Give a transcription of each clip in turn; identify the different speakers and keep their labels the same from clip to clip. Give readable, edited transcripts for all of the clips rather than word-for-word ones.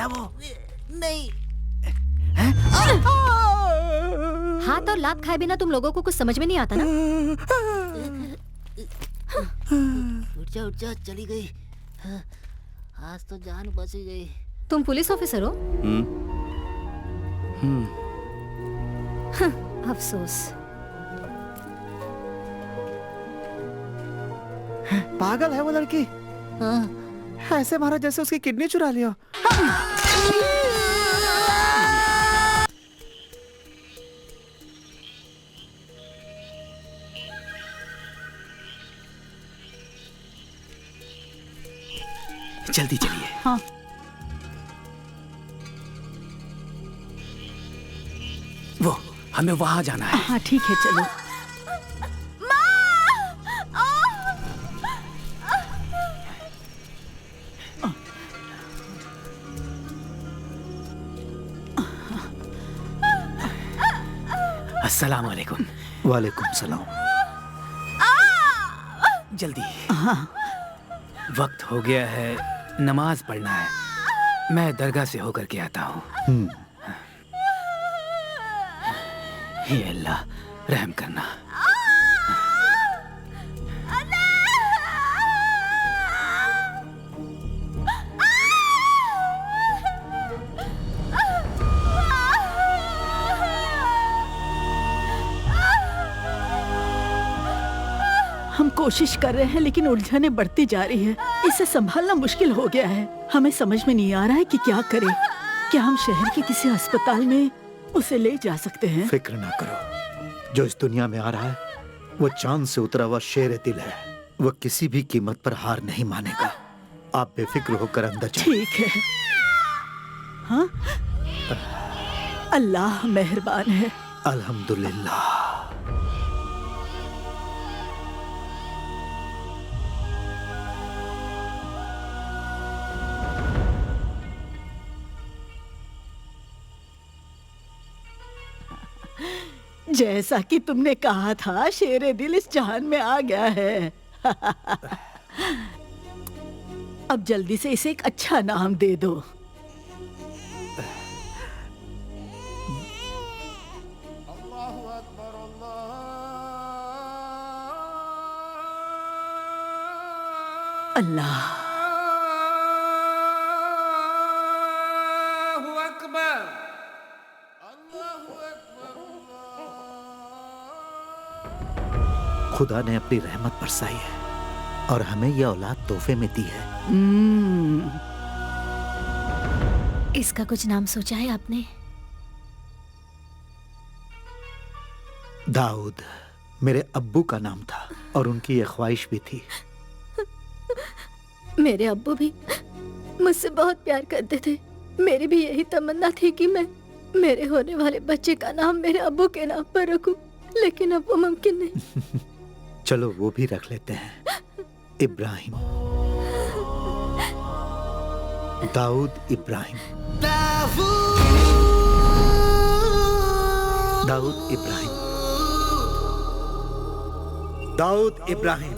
Speaker 1: क्या वो?
Speaker 2: नहीं।
Speaker 3: हाथ और लात खाए बिना तुम लोगों को कुछ समझ में नहीं आता ना?
Speaker 2: उठ जा चली गई। आज तो जान बच गई।
Speaker 3: तुम पुलिस ऑफिसर हो? अफसोस।
Speaker 1: पागल है वो लड़की। ऐसे मारा जैसे उसकी किडनी चुरा लिया। जल्दी चलिए।
Speaker 4: हाँ।
Speaker 1: वो हमें वहां जाना है।
Speaker 4: हाँ ठीक है चलो।
Speaker 1: अस्सलाम वालेकुम।
Speaker 5: वालेकुम सलाम।
Speaker 1: जल्दी।
Speaker 4: हाँ।
Speaker 1: वक्त हो गया है, नमाज पढ़ना है। मैं दरगाह से होकर के आता हूँ। हे अल्लाह, रहम करना।
Speaker 4: हम कोशिश कर रहे हैं लेकिन उलझनें बढ़ती जा रही है। इसे संभालना मुश्किल हो गया है। हमें समझ में नहीं आ रहा है कि क्या करें। क्या हम शहर के किसी अस्पताल में उसे ले जा सकते हैं?
Speaker 5: फिक्र ना करो, जो इस दुनिया में आ रहा है वो चांद से उतरा हुआ शेर दिल है। वो किसी भी कीमत पर हार नहीं मानेगा। आप बेफिक्र होकर अंदर जाइए।
Speaker 4: ठीक है। हाँ? अल्लाह मेहरबान है।
Speaker 5: अल्हम्दुलिल्लाह।
Speaker 4: जैसा कि तुमने कहा था, शेरे दिल इस जहान में आ गया है। अब जल्दी से इसे एक अच्छा नाम दे दो। अल्लाह
Speaker 5: खुदा ने अपनी रहमत बरसाई है और हमें यह औलाद तोहफे में दी है।
Speaker 3: इसका कुछ नाम सोचा है आपने?
Speaker 5: दाऊद मेरे अब्बू का नाम था और उनकी यह ख्वाहिश भी थी।
Speaker 3: मेरे अब्बू भी मुझसे बहुत प्यार करते थे। मेरी भी यही तमन्ना थी कि मैं मेरे होने वाले बच्चे का नाम मेरे अब्बू के नाम पर रखूं, लेकिन अब वो मुमकिन नहीं।
Speaker 5: चलो वो भी रख लेते हैं, इब्राहिम। दाऊद इब्राहिम। दाऊद इब्राहिम। दाऊद इब्राहिम।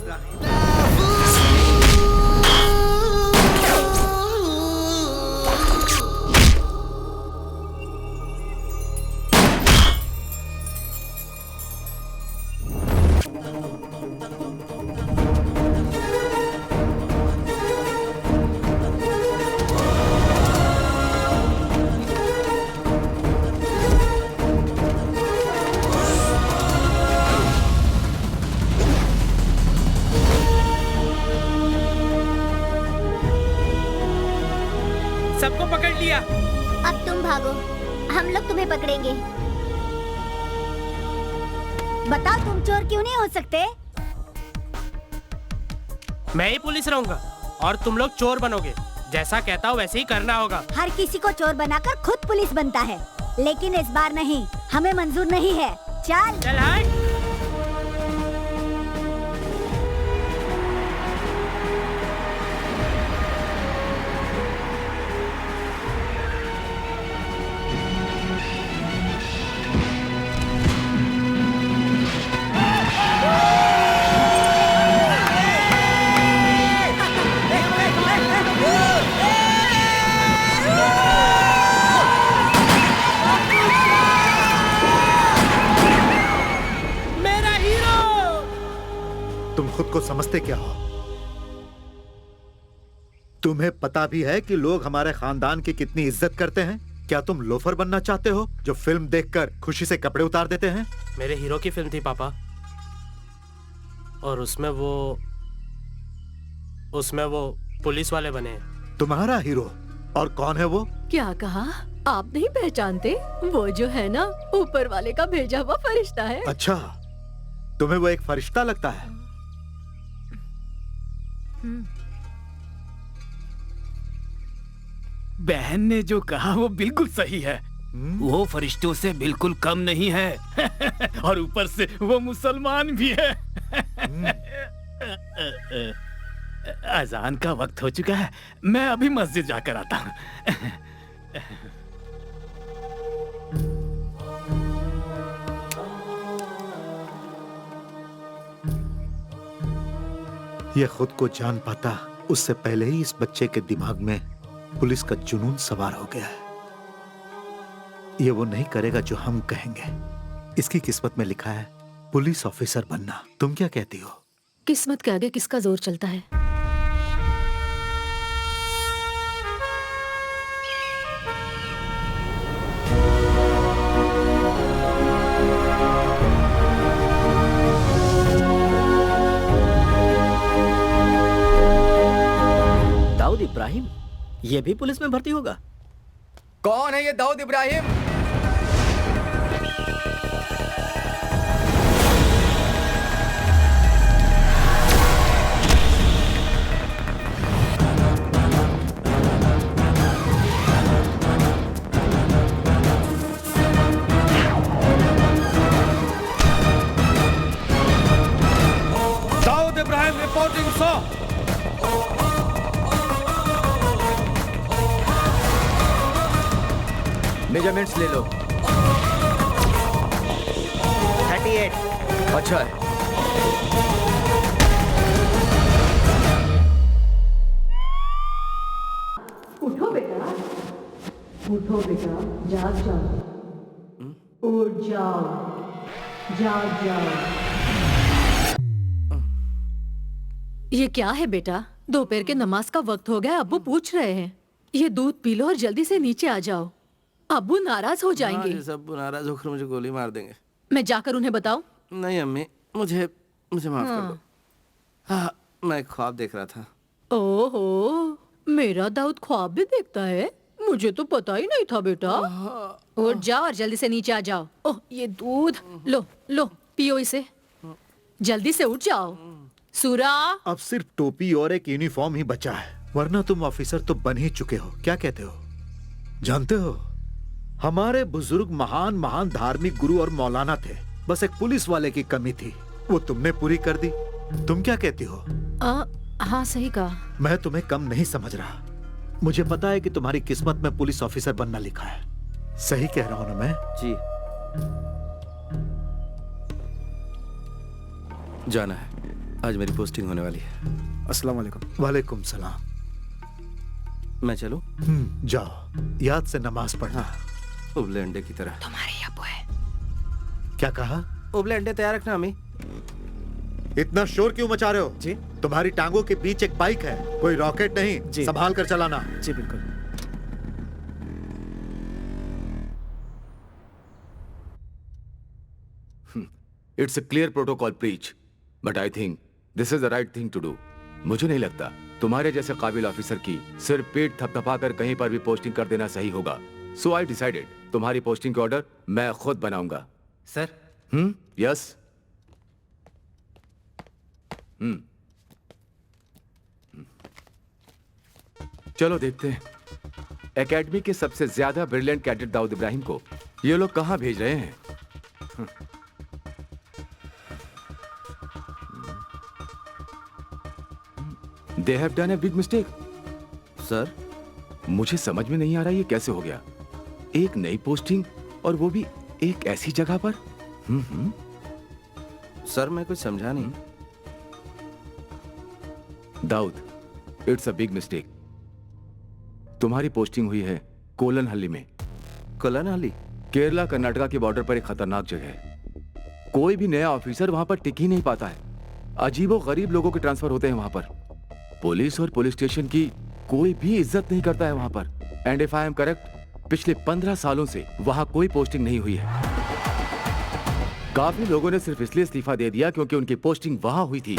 Speaker 6: सबको पकड़ लिया।
Speaker 7: अब तुम भागो, हम लोग तुम्हें पकड़ेंगे। बताओ तुम चोर क्यों नहीं हो सकते?
Speaker 6: मैं ही पुलिस रहूंगा और तुम लोग चोर बनोगे। जैसा कहता हूँ वैसे ही करना होगा।
Speaker 7: हर किसी को चोर बनाकर खुद पुलिस बनता है, लेकिन इस बार नहीं, हमें मंजूर नहीं है। चल
Speaker 6: चल हट।
Speaker 5: को समझते क्या हो? तुम्हें पता भी है कि लोग हमारे खानदान की कितनी इज्जत करते हैं? क्या तुम लोफर बनना चाहते हो जो फिल्म देखकर खुशी से कपड़े उतार देते हैं?
Speaker 6: मेरे हीरो की फिल्म थी पापा, और उसमें वो पुलिस वाले बने हैं।
Speaker 5: तुम्हारा हीरो? और कौन है वो?
Speaker 3: क्या कहा? आप नहीं पहचानते? वो जो है ना, ऊपर वाले का भेजा हुआ फरिश्ता है।
Speaker 5: अच्छा, तुम्हें वो एक फरिश्ता लगता है?
Speaker 1: बहन ने जो कहा वो बिल्कुल सही है। वो फरिश्तों से बिल्कुल कम नहीं है। और ऊपर से वो मुसलमान भी है। अजान का वक्त हो चुका है, मैं अभी मस्जिद जाकर आता हूँ।
Speaker 5: ये खुद को जान पाता उससे पहले ही इस बच्चे के दिमाग में पुलिस का जुनून सवार हो गया है। ये वो नहीं करेगा जो हम कहेंगे। इसकी किस्मत में लिखा है पुलिस ऑफिसर बनना। तुम क्या कहती हो?
Speaker 3: किस्मत के आगे किसका जोर चलता है?
Speaker 8: दाऊद इब्राहिम, ये भी पुलिस में भर्ती होगा?
Speaker 9: कौन है ये Dawood Ibrahim?
Speaker 10: Dawood Ibrahim reporting sir.
Speaker 9: Measurements ले लो।
Speaker 8: 38।
Speaker 9: अच्छा है।
Speaker 4: उठो बेटा, उठो बेटा, जाग जाओ, उठ जाओ, जाग जाओ।
Speaker 3: ये क्या है बेटा? दोपहर के नमाज का वक्त हो गया, अब्बू पूछ रहे हैं। ये दूध पी लो और जल्दी से नीचे आ जाओ, अब्बू नाराज हो जाएंगे।
Speaker 10: सब नाराज होकर मुझे गोली मार देंगे।
Speaker 3: मैं जाकर उन्हें बताऊं?
Speaker 10: नहीं अम्मी, मुझे माफ कर दो। हाँ, मैं ख्वाब देख रहा था।
Speaker 3: ओहो, मेरा दाऊद ख्वाब भी देखता है? मुझे तो पता ही नहीं था बेटा। उठ जाओ और जल्दी से नीचे आ जाओ। ओह, ये दूध लो लो, पियो इसे। जल्दी से उठ जाओ। सूरा,
Speaker 5: अब सिर्फ टोपी और एक यूनिफॉर्म ही बचा है, वरना तुम ऑफिसर तो बन ही चुके हो। क्या कहते हो? जानते हो, हमारे बुजुर्ग महान महान धार्मिक गुरु और मौलाना थे, बस एक पुलिस वाले की कमी थी, वो तुमने पूरी कर दी। तुम क्या कहती हो?
Speaker 3: हाँ सही कहा।
Speaker 5: मैं तुम्हें कम नहीं समझ रहा। मुझे पता है कि तुम्हारी किस्मत में पुलिस ऑफिसर बनना लिखा है। सही कह रहा हूं ना मैं?
Speaker 10: जी। जाना है, आज मेरी पोस्टिंग होने वाली है। अस्सलाम वालेकुम।
Speaker 5: वालेकुम सलाम।
Speaker 10: मैं चलूं?
Speaker 5: जाओ, याद से नमाज पढ़ना।
Speaker 10: उबले अंडे की तरह।
Speaker 3: तुम्हारे अब्बू है।
Speaker 5: क्या कहा?
Speaker 10: उबले अंडे तैयार रखना अम्मी।
Speaker 5: इतना शोर क्यों मचा रहे हो?
Speaker 10: जी?
Speaker 5: तुम्हारी टांगों के बीच एक बाइक है, कोई रॉकेट नहीं।
Speaker 10: जी।
Speaker 5: संभाल कर चलाना।
Speaker 10: जी बिल्कुल।
Speaker 11: It's a clear protocol breach, but I think this is the right thing to do. मुझे नहीं लगता तुम्हारे जैसे काबिल ऑफिसर की सिर्फ पेट थपथपा कर कहीं पर भी पोस्टिंग कर देना सही होगा। So I decided, तुम्हारी पोस्टिंग के ऑर्डर मैं खुद बनाऊंगा।
Speaker 8: सर।
Speaker 11: यस। चलो देखते हैं एकेडमी के सबसे ज्यादा ब्रिलियंट कैडेट दाऊद इब्राहिम को ये लोग कहां भेज रहे हैं। They have done a big mistake.
Speaker 10: Sir,
Speaker 11: मुझे समझ में नहीं आ रहा ये कैसे हो गया। एक नई पोस्टिंग और वो भी एक ऐसी जगह पर।
Speaker 10: सर मैं कुछ समझा नहीं।
Speaker 11: Dawood, it's a big mistake. तुम्हारी पोस्टिंग हुई है कोलनहल्ली में।
Speaker 10: कोलनहल्ली?
Speaker 11: केरला कर्नाटका के बॉर्डर पर एक खतरनाक जगह है। कोई भी नया ऑफिसर वहां पर टिक ही नहीं पाता है। अजीबो गरीब लोगों के ट्रांसफर होते हैं वहां पर। पुलिस और पुलिस स्टेशन की कोई भी इज्जत नहीं करता है वहां पर। And if I am correct, पिछले 15 सालों से वहां कोई पोस्टिंग नहीं हुई है। काफी लोगों ने सिर्फ इसलिए इस्तीफा दे दिया क्योंकि उनकी पोस्टिंग वहां हुई थी।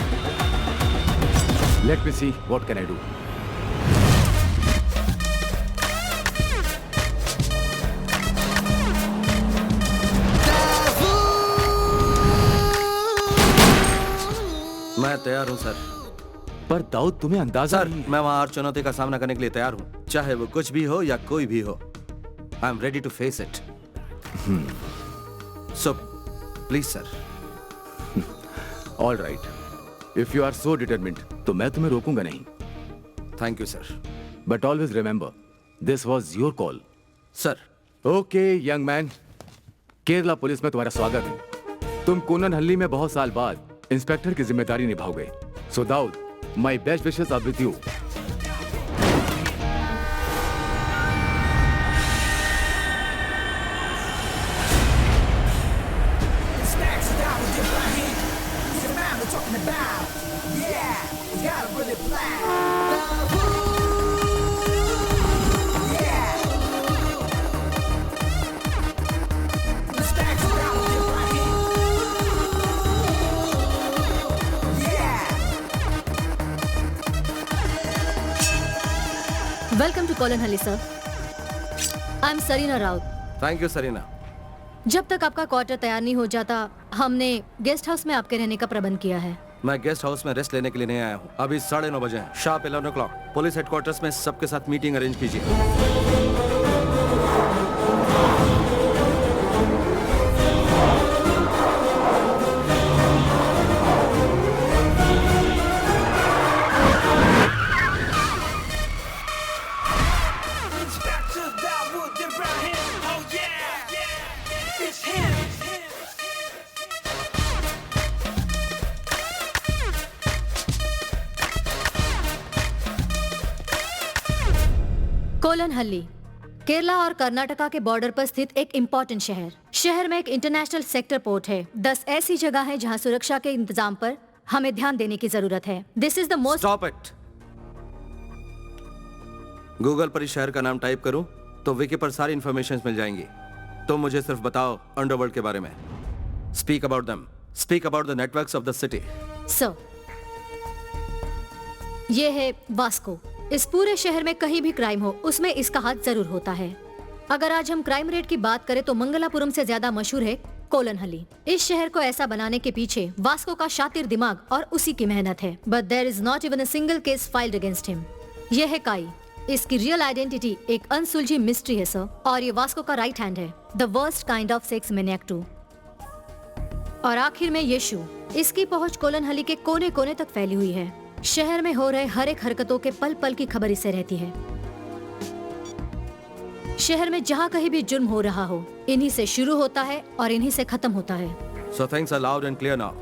Speaker 11: Let me see what can I do.
Speaker 10: मैं तैयार हूं सर।
Speaker 11: पर दाऊद, तुम्हें अंदाजा
Speaker 10: सर, मैं वहां हर चुनौती का सामना करने के लिए तैयार हूं, चाहे वो कुछ भी हो या कोई भी हो। I am ready to face it. So please sir.
Speaker 11: All right, if you are so determined तो मैं तुम्हें रोकूंगा नहीं।
Speaker 10: Thank you sir.
Speaker 11: But always remember, this was your call.
Speaker 10: Sir.
Speaker 11: Okay young man, Kerala police में तुम्हारा स्वागत है। तुम कोननहल्ली में बहुत साल बाद इंस्पेक्टर की जिम्मेदारी निभाओगे। So Dawood, my best wishes are with you.
Speaker 3: Welcome to Kolanhalli sir. I am Sarina Raut.
Speaker 10: Thank you Sarina.
Speaker 3: जब तक आपका क्वार्टर तैयार नहीं हो जाता, हमने गेस्ट हाउस में आपके रहने का प्रबंध किया है।
Speaker 10: मैं गेस्ट हाउस में रेस्ट लेने के लिए नहीं आया हूँ। अभी 9:30 बजे हैं, शार्प 11 o'clock। पुलिस हेडक्वार्टर्स में सबके साथ मीटिंग अरेंज कीजिए।
Speaker 3: कोलनहल्ली केरला और कर्नाटका के बॉर्डर पर स्थित एक इम्पोर्टेंट शहर में एक इंटरनेशनल सेक्टर पोर्ट है। 10 ऐसी जगह है जहां सुरक्षा के इंतजाम पर हमें ध्यान देने की जरूरत है। This is the most.
Speaker 10: Stop it. Google पर इस शहर का नाम टाइप करूं तो विकी पर सारी इंफॉर्मेशन मिल जाएंगी। तो मुझे सिर्फ बताओ अंडरवर्ल्ड के बारे में। Speak about them. Speak about the networks of the city.
Speaker 3: Sir, ये है वास्को। इस पूरे शहर में कहीं भी क्राइम हो, उसमें इसका हाथ जरूर होता है। अगर आज हम क्राइम रेट की बात करें तो मंगलापुरम से ज्यादा मशहूर है कोलनहल्ली। इस शहर को ऐसा बनाने के पीछे वास्को का शातिर दिमाग और उसी की मेहनत है। But there is not even a single case filed against him. ये है काई। इसकी रियल आइडेंटिटी एक अनसुलझी मिस्ट्री है सर, और ये वास्को का राइट हैंड है, the worst kind of sex maniac too. और आखिर में यीशु। इसकी पहुंच कोलनहल्ली के कोने कोने तक फैली हुई है। शहर में हो रहे हर एक हरकतों के पल पल की खबर इसे रहती है। शहर में जहाँ कहीं भी जुर्म हो रहा हो, इन्हीं से शुरू होता है और इन्हीं से खत्म होता है।
Speaker 10: So things are loud and clear now.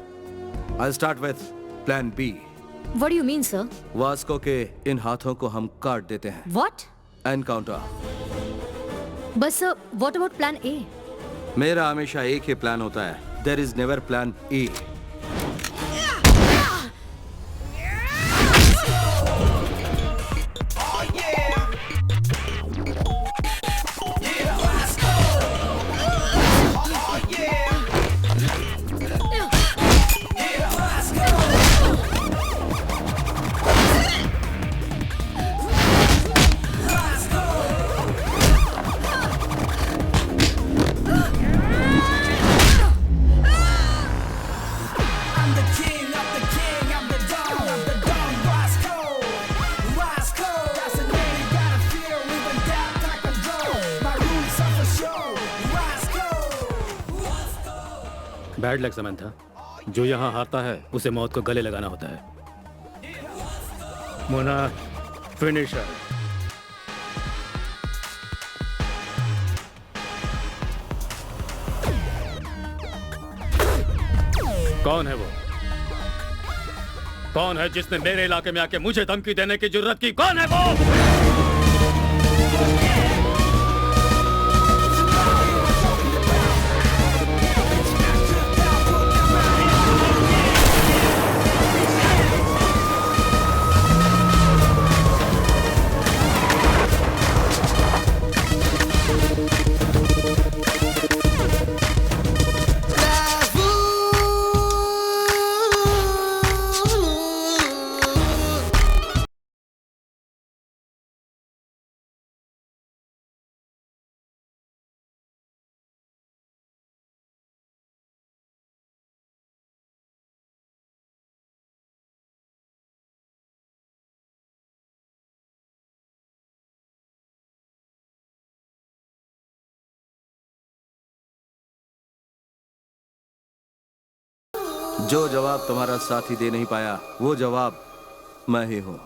Speaker 10: I'll start with Plan B.
Speaker 3: What do you mean, sir?
Speaker 10: Vasco के इन हाथों को हम काट देते हैं।
Speaker 3: What?
Speaker 10: Encounter.
Speaker 3: बस sir, what about Plan A?
Speaker 10: मेरा हमेशा एक ही प्लान होता है। There is never Plan E.
Speaker 1: Bad luck Samantha. जो यहाँ हारता है उसे मौत को गले लगाना होता है। मोना, फिनिशर। कौन है वो? कौन है जिसने मेरे इलाके में आके मुझे धमकी देने की जुर्रत की? कौन है वो?
Speaker 10: जो जवाब तुम्हारा साथी दे नहीं पाया वो जवाब मैं ही हूं।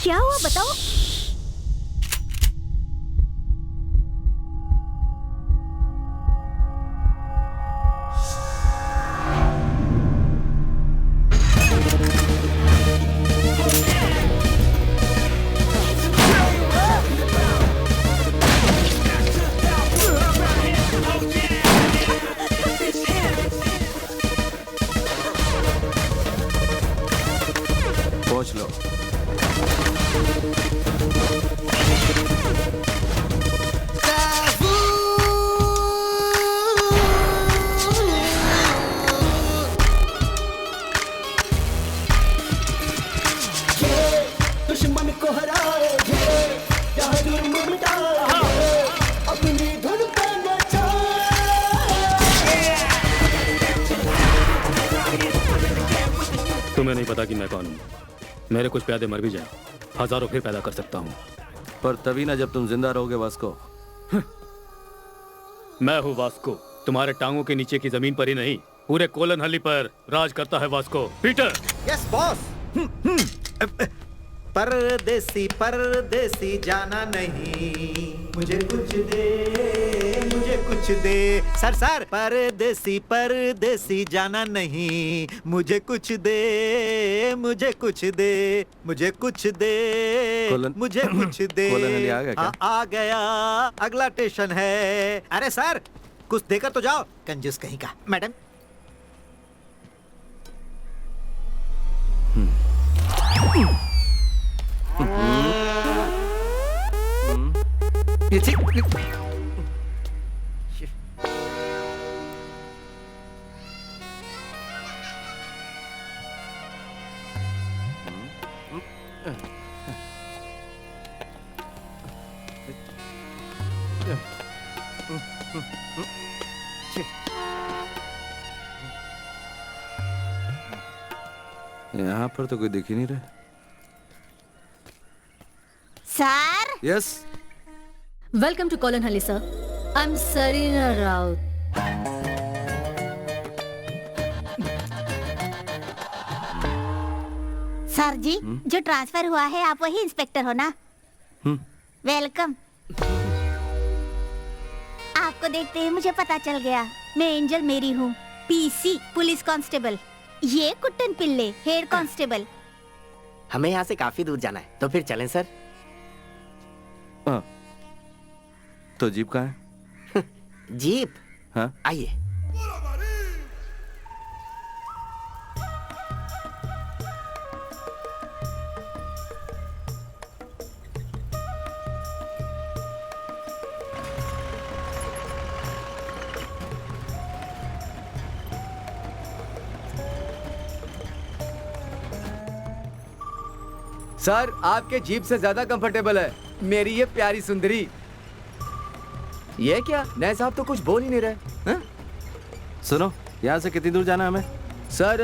Speaker 7: क्या हुआ बताओ।
Speaker 10: पहुंच लो।
Speaker 12: दुश्मन को हराए यहाँ जुर्म मिटाए अपनी धुन पे
Speaker 1: तुम्हें नहीं पता कि मैं कौन हूँ। मेरे कुछ प्यादे मर भी जाए, हजारों फिर पैदा कर सकता हूँ।
Speaker 10: पर तभी ना जब तुम जिंदा रहोगे वास्को।
Speaker 1: मैं हूँ वास्को। तुम्हारे टांगों के नीचे की जमीन पर ही नहीं, पूरे कोलन हल्ली पर राज करता है वास्को। पीटर।
Speaker 5: Yes boss. परदेसी परदेसी जाना नहीं, मुझे कुछ दे, मुझे कुछ दे। सर सर, परदेसी परदेसी जाना नहीं, मुझे कुछ दे, मुझे कुछ दे, मुझे कुछ दे, मुझे कुछ दे।
Speaker 10: कोलन हल्ली आ गया क्या?
Speaker 5: आ गया, अगला स्टेशन है। अरे सर कुछ देकर तो जाओ, कंजूस कहीं का। मैडम
Speaker 10: यहाँ पर तो कोई दिख ही नहीं रहा।
Speaker 7: Sir.
Speaker 10: Yes.
Speaker 3: Welcome to Kolanhalli sir. I am Sarina Raut.
Speaker 7: Sir ji जो ट्रांसफर हुआ है आप वही इंस्पेक्टर हो ना? वेलकम। आपको देखते ही मुझे पता चल गया, मैं एंजल मेरी हूँ, पीसी पुलिस कांस्टेबल। ये कुट्टन पिल्ले हेड कांस्टेबल।
Speaker 8: हमें यहाँ से काफी दूर जाना है, तो फिर चलें सर।
Speaker 10: हाँ। तो जीप कहाँ है?
Speaker 8: जीप?
Speaker 10: हाँ
Speaker 8: आइए।
Speaker 9: सर आपके जीप से ज्यादा कंफर्टेबल है मेरी ये प्यारी सुंदरी। ये क्या नए साहब तो कुछ बोल ही नहीं रहे हैं?
Speaker 10: सुनो, यहाँ से कितनी दूर जाना है हमें?
Speaker 9: सर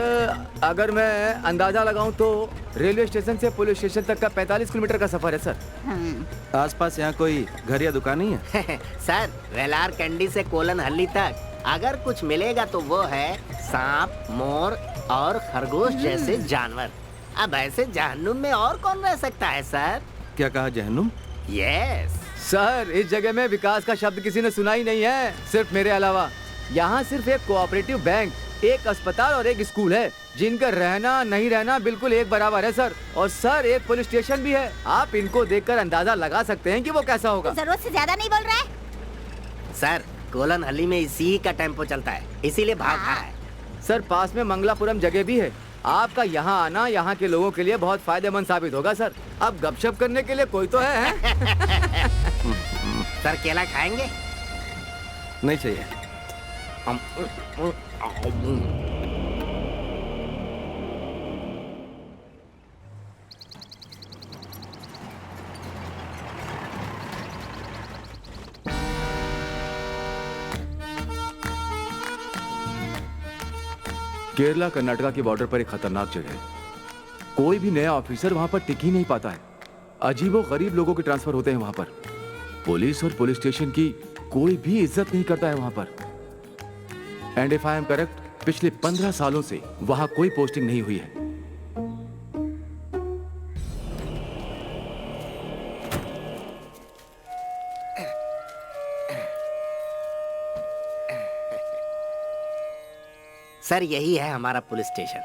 Speaker 9: अगर मैं अंदाजा लगाऊं तो रेलवे स्टेशन से पुलिस स्टेशन तक का 45 किलोमीटर का सफर है सर।
Speaker 10: आसपास यहाँ कोई घर या दुकान नहीं है?
Speaker 8: सर वेलार कैंडी से कोलन हल्ली तक अगर कुछ मिलेगा तो वो है सांप, मोर और खरगोश जैसे जानवर। अब ऐसे जहन्नुम में और कौन रह सकता है सर?
Speaker 10: क्या कहा, जहन्नुम?
Speaker 9: यस सर, इस जगह में विकास का शब्द किसी ने सुना ही नहीं है सिर्फ मेरे अलावा। यहाँ सिर्फ एक कोऑपरेटिव बैंक, एक अस्पताल और एक स्कूल है जिनका रहना नहीं रहना बिल्कुल एक बराबर है सर। और सर एक पुलिस स्टेशन भी है। आप इनको देखकर अंदाजा लगा सकते हैं कि वो कैसा होगा।
Speaker 7: जरूरत से ज्यादा नहीं बोल रहा है
Speaker 8: सर। कोलन हल्ली में इसी का टेम्पो चलता है, इसीलिए भाग रहा है।
Speaker 9: सर पास में मंगलापुरम जगह भी है। आपका यहाँ आना यहाँ के लोगों के लिए बहुत फायदेमंद साबित होगा सर। अब गपशप करने के लिए कोई तो है?
Speaker 8: सर केला खाएंगे?
Speaker 10: नहीं चाहिए।
Speaker 11: केरला कर्नाटका के बॉर्डर पर एक खतरनाक जगह है। कोई भी नया ऑफिसर वहां पर टिक ही नहीं पाता है। अजीबो गरीब लोगों के ट्रांसफर होते हैं वहां पर। पुलिस और पुलिस स्टेशन की कोई भी इज्जत नहीं करता है वहां पर। And if I am correct, पिछले 15 सालों से वहां कोई पोस्टिंग नहीं हुई है।
Speaker 8: सर यही है हमारा पुलिस स्टेशन।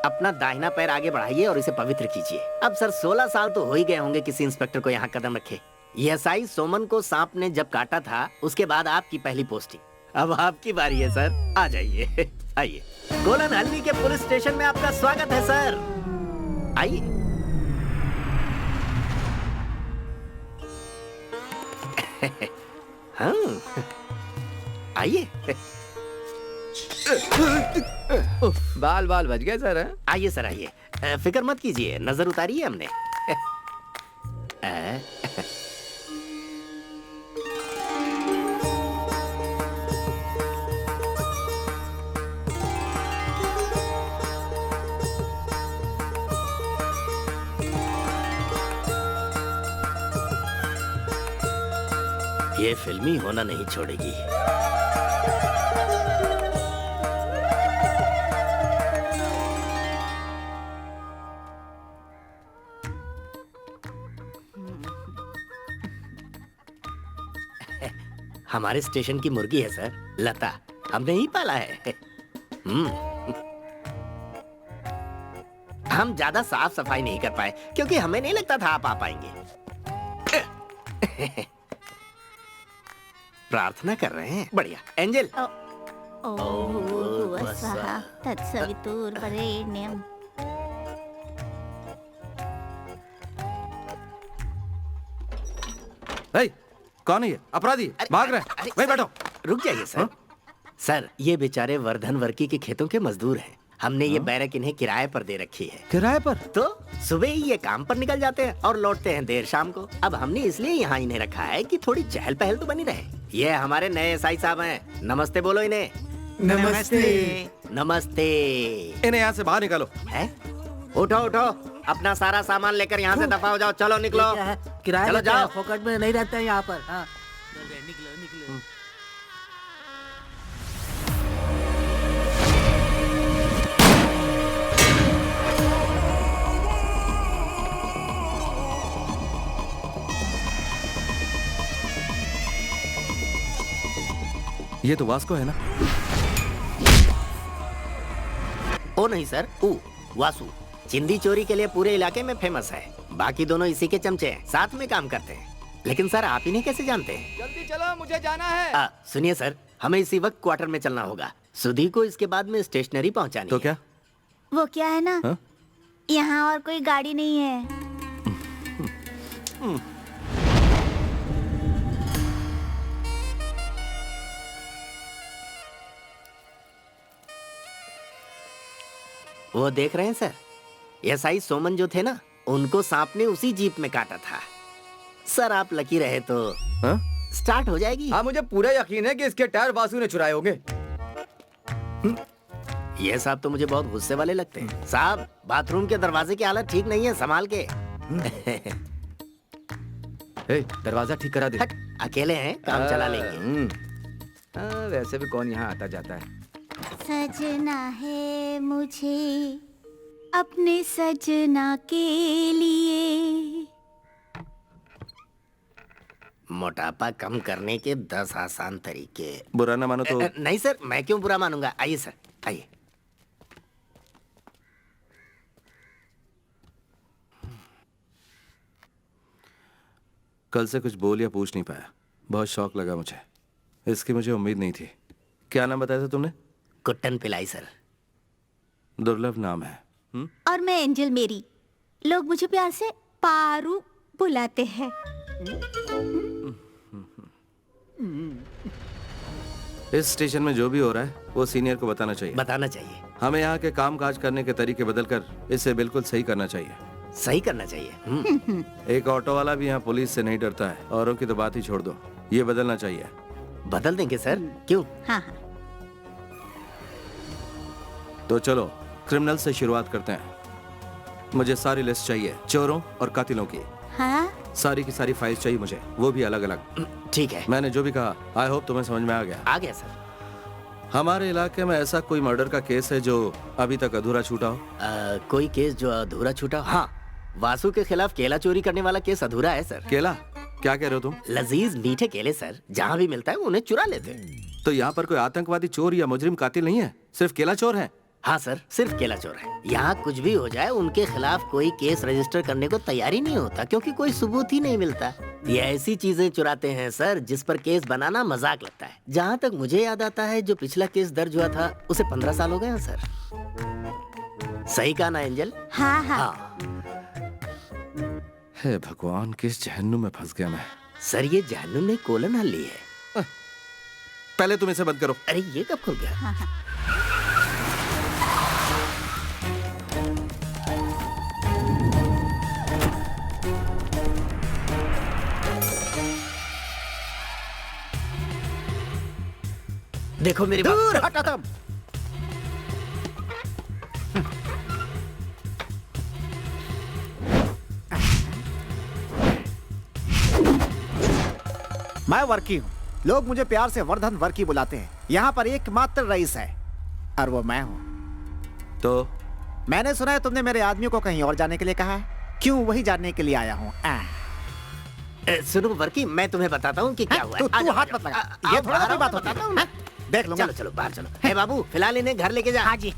Speaker 8: अपना दाहिना पैर आगे बढ़ाइए और इसे पवित्र कीजिए। अब सर 16 साल तो हो ही गए होंगे किसी इंस्पेक्टर को यहाँ कदम रखे। एसआई सोमन को सांप ने जब काटा था उसके बाद आपकी पहली पोस्टिंग। अब आपकी बारी है सर, आ जाइए। आइए, कोलन हल्ली के पुलिस स्टेशन में आपका स्वागत है सर। आइए। हाँ, आइए।
Speaker 9: बाल बाल बच गए सर। हैं?
Speaker 8: आइए सर आइए, फिक्र मत कीजिए, नजर उतारी है हमने। ये फिल्मी होना नहीं छोड़ेगी। हमारे स्टेशन की मुर्गी है सर, लता, हमने ही पाला है। हम ज्यादा साफ सफाई नहीं कर पाए क्योंकि हमें नहीं लगता था आप आ पाएंगे। प्रार्थना कर रहे हैं, बढ़िया। एंजल।
Speaker 7: तत्सवितुर्वरेण्यं।
Speaker 10: कौन है ये अपराधी? भाग रहे हैं। वहीं बैठो।
Speaker 8: रुक जाइए सर। सर ये बेचारे वर्धन वर्की के खेतों के मजदूर हैं। हमने ये बैरक इन्हें किराए पर दे रखी है।
Speaker 10: किराए पर?
Speaker 8: तो सुबह ही ये काम पर निकल जाते हैं और लौटते हैं देर शाम को। अब हमने इसलिए यहाँ इन्हें रखा है कि थोड़ी चहल पहल तो बनी रहे। ये हमारे नए एसआई साहब हैं। नमस्ते बोलो इन्हें।
Speaker 10: नमस्ते।
Speaker 8: नमस्ते।
Speaker 10: इन्हें यहाँ से बाहर निकालो।
Speaker 8: है? उठो उठो, अपना सारा सामान लेकर यहाँ से दफा हो जाओ। चलो निकलो।
Speaker 2: किराया
Speaker 8: चलो
Speaker 2: लेते हैं,
Speaker 8: जाओ।
Speaker 2: फोकट में नहीं रहते हैं यहाँ पर। हाँ। निकलो निकलो।
Speaker 10: ये तो वास्को है ना?
Speaker 8: ओ नहीं सर, वासु चिंदी चोरी के लिए पूरे इलाके में फेमस है। बाकी दोनों इसी के चमचे हैं, साथ में काम करते हैं। लेकिन सर आप इन्हें कैसे जानते हैं?
Speaker 9: जल्दी चलो, मुझे जाना है।
Speaker 8: सुनिए सर, हमें इसी वक्त क्वार्टर में चलना होगा। सुधी को इसके बाद में स्टेशनरी पहुंचानी
Speaker 10: तो
Speaker 8: है।
Speaker 10: क्या?
Speaker 7: वो क्या है ना,
Speaker 10: हाँ?
Speaker 7: यहाँ और कोई गाड़ी नहीं है। वो देख रहे हैं सर, एसआई सोमन जो थे ना, उनको सांप ने उसी जीप में काटा था। सर आप लकी रहे तो स्टार्ट हो जाएगी।
Speaker 9: हाँ, मुझे पूरा यकीन है कि इसके टायर वासु ने चुराए होंगे।
Speaker 8: ये साहब तो मुझे बहुत गुस्से वाले लगते हैं। साहब बाथरूम के दरवाजे की हालत ठीक नहीं है, संभाल के।
Speaker 9: दरवाजा ठीक करा दे।
Speaker 8: अकेले हैं, काम चला लेंगे।
Speaker 9: वैसे भी कौन यहाँ आता जाता है।
Speaker 7: सजना है मुझे अपने सजना के लिए।
Speaker 8: मोटापा कम करने के 10 आसान तरीके।
Speaker 10: बुरा ना मानो तो।
Speaker 8: नहीं सर, मैं क्यों बुरा मानूंगा। आइए सर, आइए।
Speaker 10: कल से कुछ बोल या पूछ नहीं पाया, बहुत शौक लगा मुझे। इसकी मुझे उम्मीद नहीं थी। क्या नाम बताया था तुमने?
Speaker 8: कुट्टन पिलाई सर।
Speaker 10: दुर्लभ नाम है।
Speaker 7: और मैं एंजल मेरी, लोग मुझे प्यार से पारू बुलाते हैं।
Speaker 10: इस स्टेशन में जो भी हो रहा है वो सीनियर को बताना चाहिए।
Speaker 8: बताना चाहिए।
Speaker 10: हमें यहाँ के काम काज करने के तरीके बदलकर इसे बिल्कुल सही करना चाहिए।
Speaker 8: सही करना चाहिए।
Speaker 10: एक ऑटो वाला भी यहाँ पुलिस से नहीं डरता है। औरों की तो बात ही छोड़ दो, ये बदलना चाहिए।
Speaker 8: बदल देंगे सर, क्यों?
Speaker 7: हाँ हाँ।
Speaker 10: तो चलो क्रिमिनल से शुरुआत करते हैं। मुझे सारी लिस्ट चाहिए चोरों और कातिलों की।
Speaker 7: हाँ
Speaker 10: सारी की सारी फाइल्स चाहिए मुझे, वो भी अलग अलग।
Speaker 8: ठीक है।
Speaker 10: मैंने जो भी कहा आई होप तुम्हें समझ में आ गया।
Speaker 8: आ गया सर।
Speaker 10: हमारे इलाके में ऐसा कोई मर्डर का केस है जो अभी तक अधूरा छूटा हो?
Speaker 8: कोई केस जो अधूरा छूटा? हाँ, वासु के खिलाफ केला चोरी करने वाला केस अधूरा है सर।
Speaker 10: केला? क्या कह रहे हो तुम?
Speaker 8: लजीज मीठे केले सर, जहाँ भी मिलता है उन्हें चुरा लेते हैं।
Speaker 10: तो यहाँ पर कोई आतंकवादी चोर या मुजरिम कातिल नहीं है, सिर्फ केला चोर है?
Speaker 8: हाँ सर, सिर्फ केला चोर है। यहाँ कुछ भी हो जाए उनके खिलाफ कोई केस रजिस्टर करने को तैयार ही नहीं होता, क्योंकि कोई सबूत ही नहीं मिलता। ये ऐसी चीजें चुराते हैं सर जिस पर केस बनाना मजाक लगता है। जहाँ तक मुझे याद आता है, जो पिछला केस दर्ज हुआ था उसे 15 साल हो गए हैं सर। सही कहा ना एंजल?
Speaker 2: हाँ हाँ,
Speaker 10: हे भगवान, किस जहन्नुम में फंस गया मैं।
Speaker 8: सर ये जहन्नुम नहीं, कोलन हल्ली है।
Speaker 10: पहले तुम इसे बंद करो।
Speaker 8: अरे ये कब खुल गया? देखो मेरी
Speaker 5: दूर हटा तुम।
Speaker 13: मैं वर्की हूँ, लोग मुझे प्यार से वर्धन वर्की बुलाते हैं। यहाँ पर एकमात्र रईस है और वो मैं हूँ।
Speaker 10: तो
Speaker 13: मैंने सुना है तुमने मेरे आदमियों को कहीं और जाने के लिए कहा है, क्यों वही जानने के लिए आया हूँ।
Speaker 8: सुनो वर्की, मैं तुम्हें बताता हूँ कि क्या हुआ है।
Speaker 13: तू हाथ मत लगा, ये थोड़ा कोई बात
Speaker 8: बताता हूँ।
Speaker 13: देख लूंगा।
Speaker 8: चलो चलो बाहर चलो। हे बाबू, फिलहाल इन्हें घर लेके जा। हाँ जी।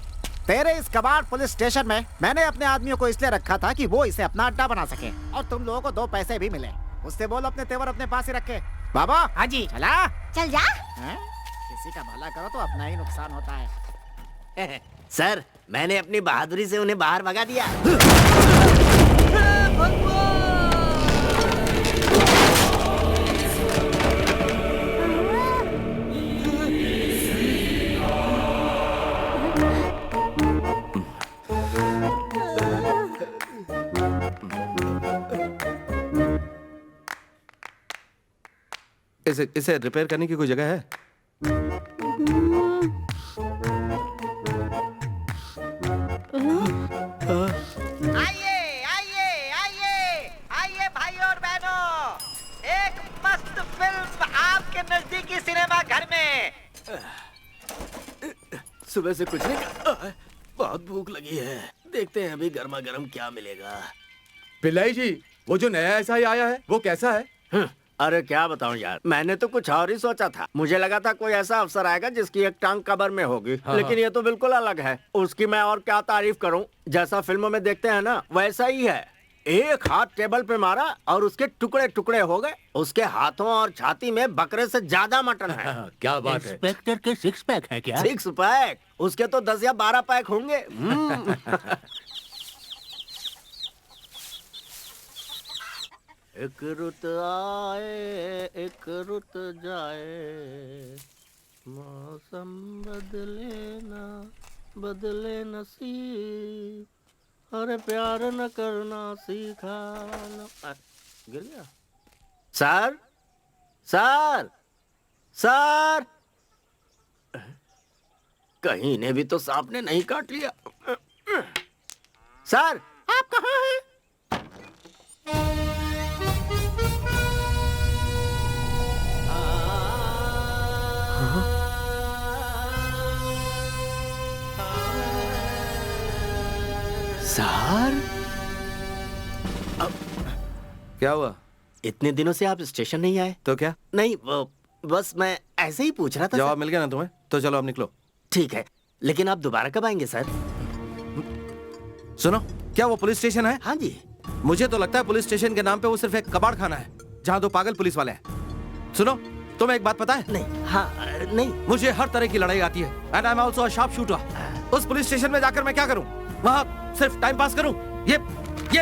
Speaker 13: तेरे इस कबाड़ पुलिस स्टेशन में मैंने अपने आदमियों को इसलिए रखा था कि वो इसे अपना अड्डा बना सके, और तुम लोगों को 2 पैसे भी मिले। उससे बोल अपने तेवर अपने पास ही रखे। बाबा।
Speaker 8: हाँ जी।
Speaker 13: चला
Speaker 2: चल जा।
Speaker 13: किसी का भला करो तो अपना ही नुकसान होता है।
Speaker 8: सर, मैंने अपनी बहादुरी से उन्हें बाहर भगा दिया।
Speaker 10: इसे रिपेयर करने की कोई जगह है?
Speaker 14: आइए आइए आइए आइए भाई और बहनों, एक मस्त फिल्म आपके नजदीकी सिनेमा घर में।
Speaker 1: सुबह से कुछ नहीं खाया, बहुत भूख लगी है। देखते हैं अभी गर्मा गर्म क्या मिलेगा।
Speaker 11: पिल्लाई जी, वो जो नया एसआई आया है वो कैसा है?
Speaker 8: अरे क्या बताऊं यार, मैंने तो कुछ और ही सोचा था। मुझे लगा था कोई ऐसा अफसर आएगा जिसकी एक टांग कबर में होगी, लेकिन ये तो बिल्कुल अलग है। उसकी मैं और क्या तारीफ करूं, जैसा फिल्मों में देखते हैं ना वैसा ही है। एक हाथ टेबल पे मारा और उसके टुकड़े टुकड़े हो गए। उसके हाथों और छाती में बकरे से ज्यादा मटन है।
Speaker 11: क्या बात है?
Speaker 2: इंस्पेक्टर के 6 पैक है क्या?
Speaker 8: 6 पैक? उसके तो 10 या 12 पैक होंगे। एक रुत आए एक रुत जाए, मौसम बदले ना बदले नसीब, अरे प्यार न करना सीखा न। गिर गया। सर सर सर, कहीं इन्हें भी तो सांप ने नहीं काट लिया। सर आप कहाँ हैं? सर,
Speaker 10: क्या हुआ?
Speaker 8: इतने दिनों से आप स्टेशन नहीं आए?
Speaker 10: तो क्या?
Speaker 8: नहीं, बस मैं ऐसे ही पूछ रहा था।
Speaker 10: जवाब मिल गया ना तुम्हें? तो चलो अब निकलो।
Speaker 8: ठीक है, लेकिन आप दोबारा कब आएंगे सर?
Speaker 10: सुनो, क्या वो पुलिस स्टेशन है?
Speaker 8: हाँ जी।
Speaker 10: मुझे तो लगता है पुलिस स्टेशन के नाम पे वो सिर्फ एक कबाड़ खाना है जहाँ 2 पागल पुलिस वाले हैं। सुनो, तुम्हें एक बात पता है?
Speaker 8: नहीं। हाँ नहीं।
Speaker 10: मुझे हर तरह की लड़ाई आती है, and I am also a sharp shooter. उस पुलिस स्टेशन में जाकर मैं क्या करूं? वहाँ सिर्फ टाइम पास करूं? ये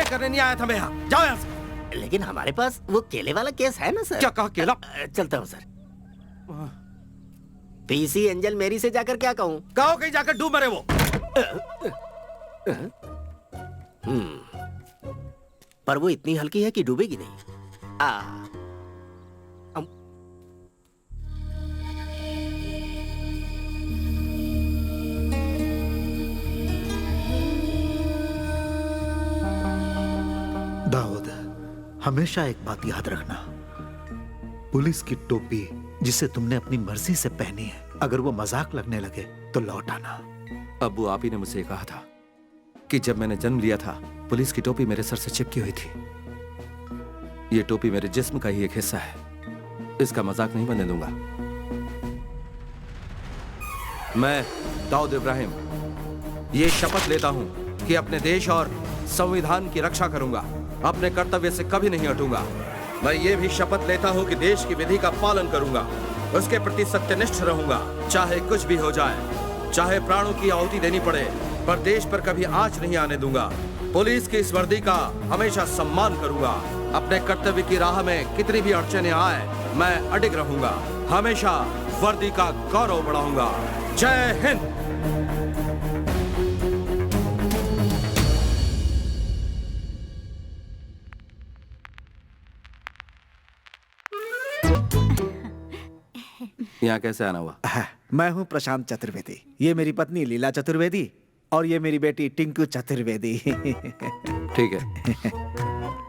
Speaker 10: करने नहीं आया था मैं यहाँ। जाओ यहाँ से।
Speaker 8: लेकिन हमारे पास वो केले वाला केस है ना सर?
Speaker 10: क्या कहा? केला?
Speaker 8: चलता हूँ सर। पीसी एंजल मेरी से जाकर क्या कहूँ?
Speaker 10: कहो कहीं जाकर डूब मरे वो।
Speaker 8: पर वो इतनी हल्की है कि डूबेगी नहीं।
Speaker 5: दाऊद, हमेशा एक बात याद रखना, पुलिस की टोपी जिसे तुमने अपनी मर्जी से पहनी है, अगर वो मजाक लगने लगे तो लौट आना।
Speaker 10: अब्बू, आप ही ने मुझसे कहा था कि जब मैंने जन्म लिया था पुलिस की टोपी मेरे सर से चिपकी हुई थी। ये टोपी मेरे जिस्म का ही एक हिस्सा है, इसका मजाक नहीं बनने दूंगा। मैं दाऊद इब्राहिम ये शपथ लेता हूं कि अपने देश और संविधान की रक्षा करूंगा, अपने कर्तव्य से कभी नहीं हटूंगा। मैं ये भी शपथ लेता हूं कि देश की विधि का पालन करूंगा, उसके प्रति सत्यनिष्ठ रहूंगा, चाहे कुछ भी हो जाए, चाहे प्राणों की आहुति देनी पड़े, पर देश पर कभी आंच नहीं आने दूंगा। पुलिस की इस वर्दी का हमेशा सम्मान करूंगा। अपने कर्तव्य की राह में कितनी भी अड़चने आए, मैं अडिग रहूंगा, हमेशा वर्दी का गौरव बढ़ाऊंगा। जय हिंद। यहाँ कैसे आना हुआ?
Speaker 13: मैं हूँ प्रशांत चतुर्वेदी, ये मेरी पत्नी लीला चतुर्वेदी और ये मेरी बेटी टिंकू चतुर्वेदी।
Speaker 10: ठीक है,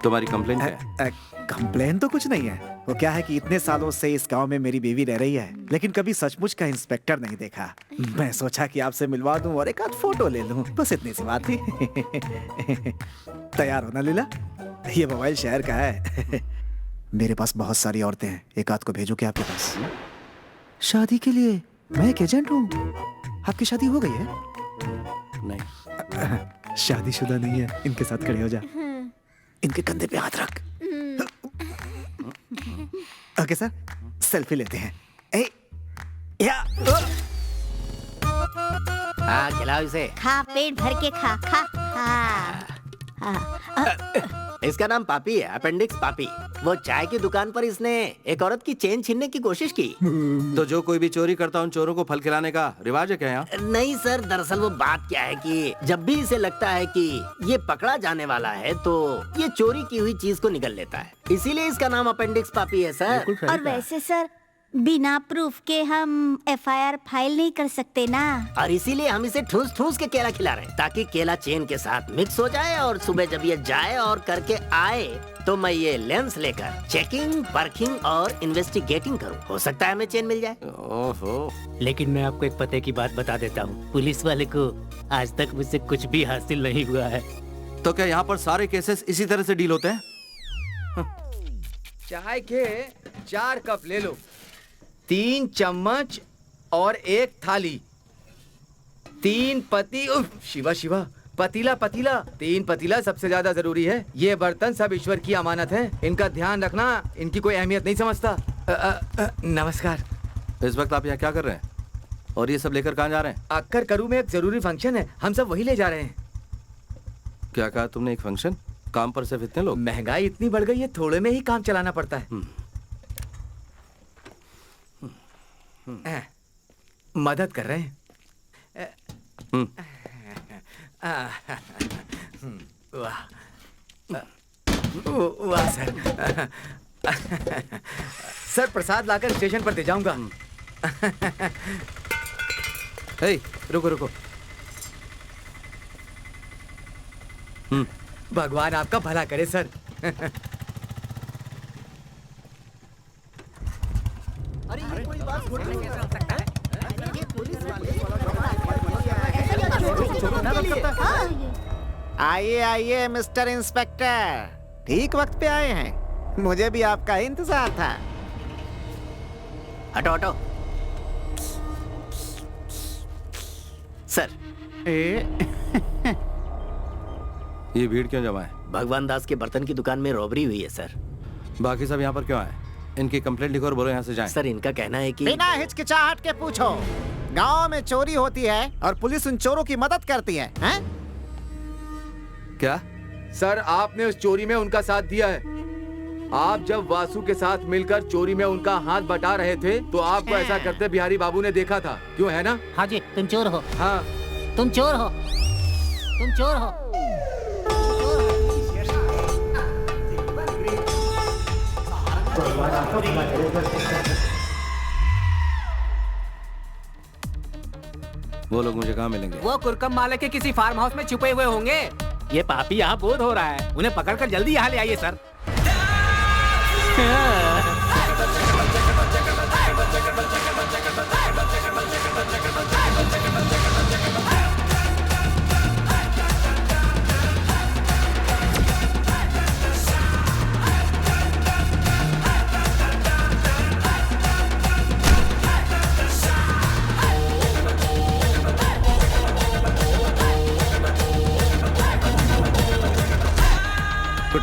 Speaker 10: तुम्हारी कंप्लेंट क्या है?
Speaker 13: कंप्लेन तो कुछ नहीं है। वो क्या है कि इतने सालों से इस गांव में मेरी बीवी रह रही है, लेकिन कभी सचमुच का इंस्पेक्टर नहीं देखा। मैं सोचा कि आपसे मिलवा दूं और एक आध फोटो ले लूं, बस इतनी सी बात थी। तैयार हो ना लीला? ये मोबाइल शहर का है। मेरे पास बहुत सारी औरतें हैं, एक आध को भेजो क्या आपके पास? शादी के लिए मैं एक एजेंट हूँ। आपकी शादी हो गई है?
Speaker 10: नहीं।
Speaker 13: शादीशुदा नहीं है। इनके साथ खड़े हो जा, इनके कंधे पे हाथ रख। ओके सर, सेल्फी लेते हैं।
Speaker 8: हाँ, खिलाओ इसे।
Speaker 2: खा, पेट भर के खा खा। हाँ।
Speaker 8: इसका नाम पापी है, अपेंडिक्स पापी। वो चाय की दुकान पर इसने एक औरत की चेन छीनने की कोशिश की।
Speaker 10: तो जो कोई भी चोरी करता उन चोरों को फल खिलाने का रिवाज है क्या यहाँ?
Speaker 8: नहीं सर, दरअसल वो बात क्या है कि जब भी इसे लगता है कि ये पकड़ा जाने वाला है तो ये चोरी की हुई चीज को निगल लेता है, इसीलिए इसका नाम अपेंडिक्स पापी है सर।
Speaker 2: और वैसे सर, बिना प्रूफ के हम FIR फाइल नहीं कर सकते ना।
Speaker 8: और इसीलिए हम इसे ठूस ठूस के केला खिला रहे हैं, ताकि केला चेन के साथ मिक्स हो जाए और सुबह जब ये जाए और करके आए तो मैं ये लेंस लेकर चेकिंग, परखिंग और इन्वेस्टिगेटिंग करूं। हो सकता है हमें चेन मिल जाए।
Speaker 7: ओहो। लेकिन मैं आपको एक पते की बात बता देता हूँ, पुलिस वाले को आज तक मुझसे कुछ भी हासिल नहीं हुआ है।
Speaker 10: तो क्या यहाँ पर सारे केसेस इसी तरह से डील होते हैं?
Speaker 9: चाय के 4 कप ले लो, 3 चम्मच और 1 थाली, 3 पति शिवा शिवा पतीला पतीला 3 पतीला सबसे ज्यादा जरूरी है। ये बर्तन सब ईश्वर की अमानत है, इनका ध्यान रखना, इनकी कोई अहमियत नहीं समझता। नमस्कार।
Speaker 10: इस वक्त आप यहाँ क्या कर रहे हैं और ये सब लेकर कहाँ जा रहे हैं?
Speaker 9: अक्कर करू में एक जरूरी फंक्शन है, हम सब वही ले जा रहे हैं।
Speaker 10: क्या कहा तुमने? एक फंक्शन? काम पर सिर्फ इतने लोग?
Speaker 9: महंगाई इतनी बढ़ गई है, थोड़े में ही काम चलाना पड़ता है। मदद कर रहे हैं। वाह वाह सर। सर प्रसाद लाकर स्टेशन पर दे जाऊंगा।
Speaker 10: रुको रुको।
Speaker 9: भगवान आपका भला करे सर।
Speaker 13: आइए आइए मिस्टर इंस्पेक्टर, ठीक वक्त पे आए हैं। मुझे भी आपका इंतजार था।
Speaker 8: हटो हटो। सर
Speaker 10: ये भीड़ क्यों जमा है?
Speaker 8: भगवान दास के बर्तन की दुकान में रॉबरी हुई है सर।
Speaker 10: बाकी सब यहाँ पर क्यों आए? इनकी कंप्लेंट लिखो और बोलो यहाँ से जाएं।
Speaker 8: सर इनका कहना है कि
Speaker 13: बिना हिचकिचाहट के पूछो। गांव में चोरी होती है और पुलिस उन चोरों की मदद करती है, हैं?
Speaker 10: क्या
Speaker 9: सर आपने उस चोरी में उनका साथ दिया है। आप जब वासु के साथ मिलकर चोरी में उनका हाथ बटा रहे थे तो आपको ऐसा करते बिहारी बाबू ने देखा था, क्यों है ना?
Speaker 2: हाँ जी, तुम चोर हो।
Speaker 9: हाँ
Speaker 2: तुम चोर हो, तुम चोर हो।
Speaker 10: वो लोग मुझे कहाँ मिलेंगे?
Speaker 6: वो कुरकम माले के किसी फार्म हाउस में छुपे हुए होंगे।
Speaker 7: ये पापी यहाँ बोध हो रहा है, उन्हें पकड़कर जल्दी यहाँ ले आइए सर।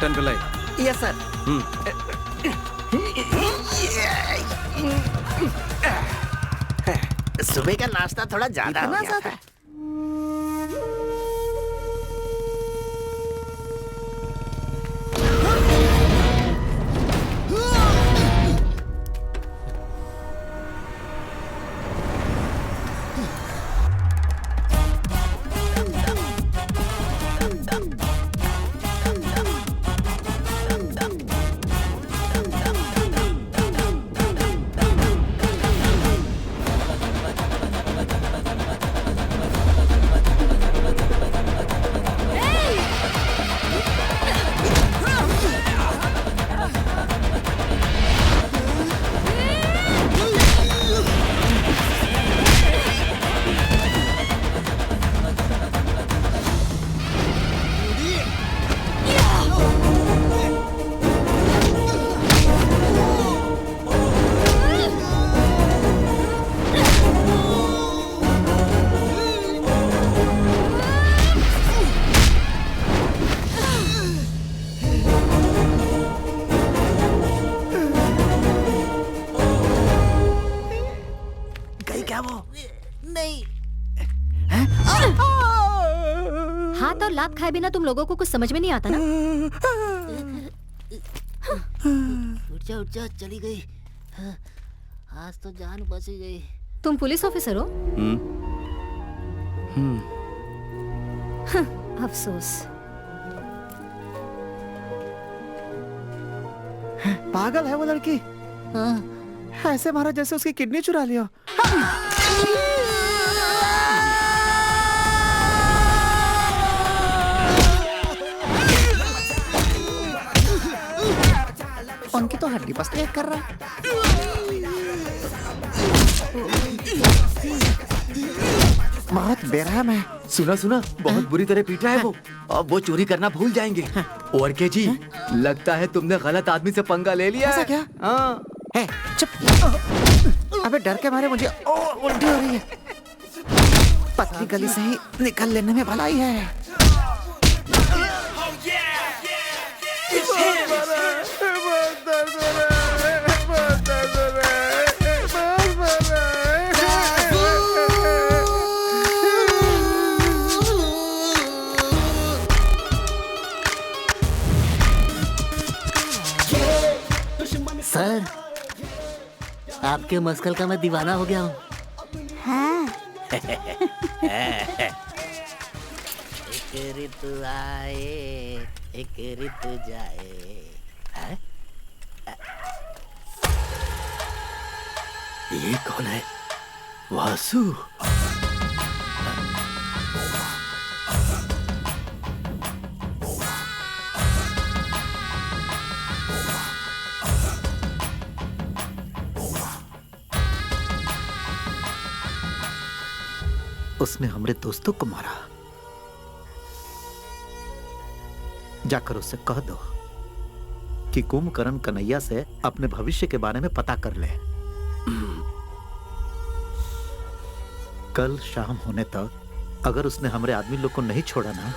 Speaker 10: टन पिलाई।
Speaker 8: Yes sir. सुबह का नाश्ता थोड़ा ज्यादा हो गया था।
Speaker 3: हाथ और लात खाए बिना तुम लोगों को कुछ समझ में नहीं आता ना?
Speaker 2: उठ जा चली गई। आज तो जान बच गई।
Speaker 3: तुम पुलिस ऑफिसर हो? अफसोस।
Speaker 13: पागल है वो लड़की। ऐसे मारा जैसे उसकी किडनी चुरा लिया। उनकी तो हड्डी पसली कर रहा है। बहुत बेरहम है।
Speaker 9: सुना बहुत बुरी तरह पीटा है वो। अब वो चोरी करना भूल जाएंगे। और के जी लगता है तुमने गलत आदमी से पंगा ले लिया।
Speaker 13: ऐसा क्या? है चुप। अबे डर के मारे मुझे उल्टी हो रही है। पतली गली से ही निकल लेने में भलाई है।
Speaker 2: सर, आपके मस्कल का मैं दीवाना हो गया हूँ।
Speaker 4: हाँ।
Speaker 2: एक ऋतु आए, एक ऋतु जाए। है?
Speaker 1: ये कौन है? वासु।
Speaker 5: उसने हमारे दोस्तों को मारा। जाकर उससे कह दो कि कुंभकर्ण कन्हैया से अपने भविष्य के बारे में पता कर ले। कल शाम होने तक अगर उसने हमारे आदमी लोग को नहीं छोड़ा ना,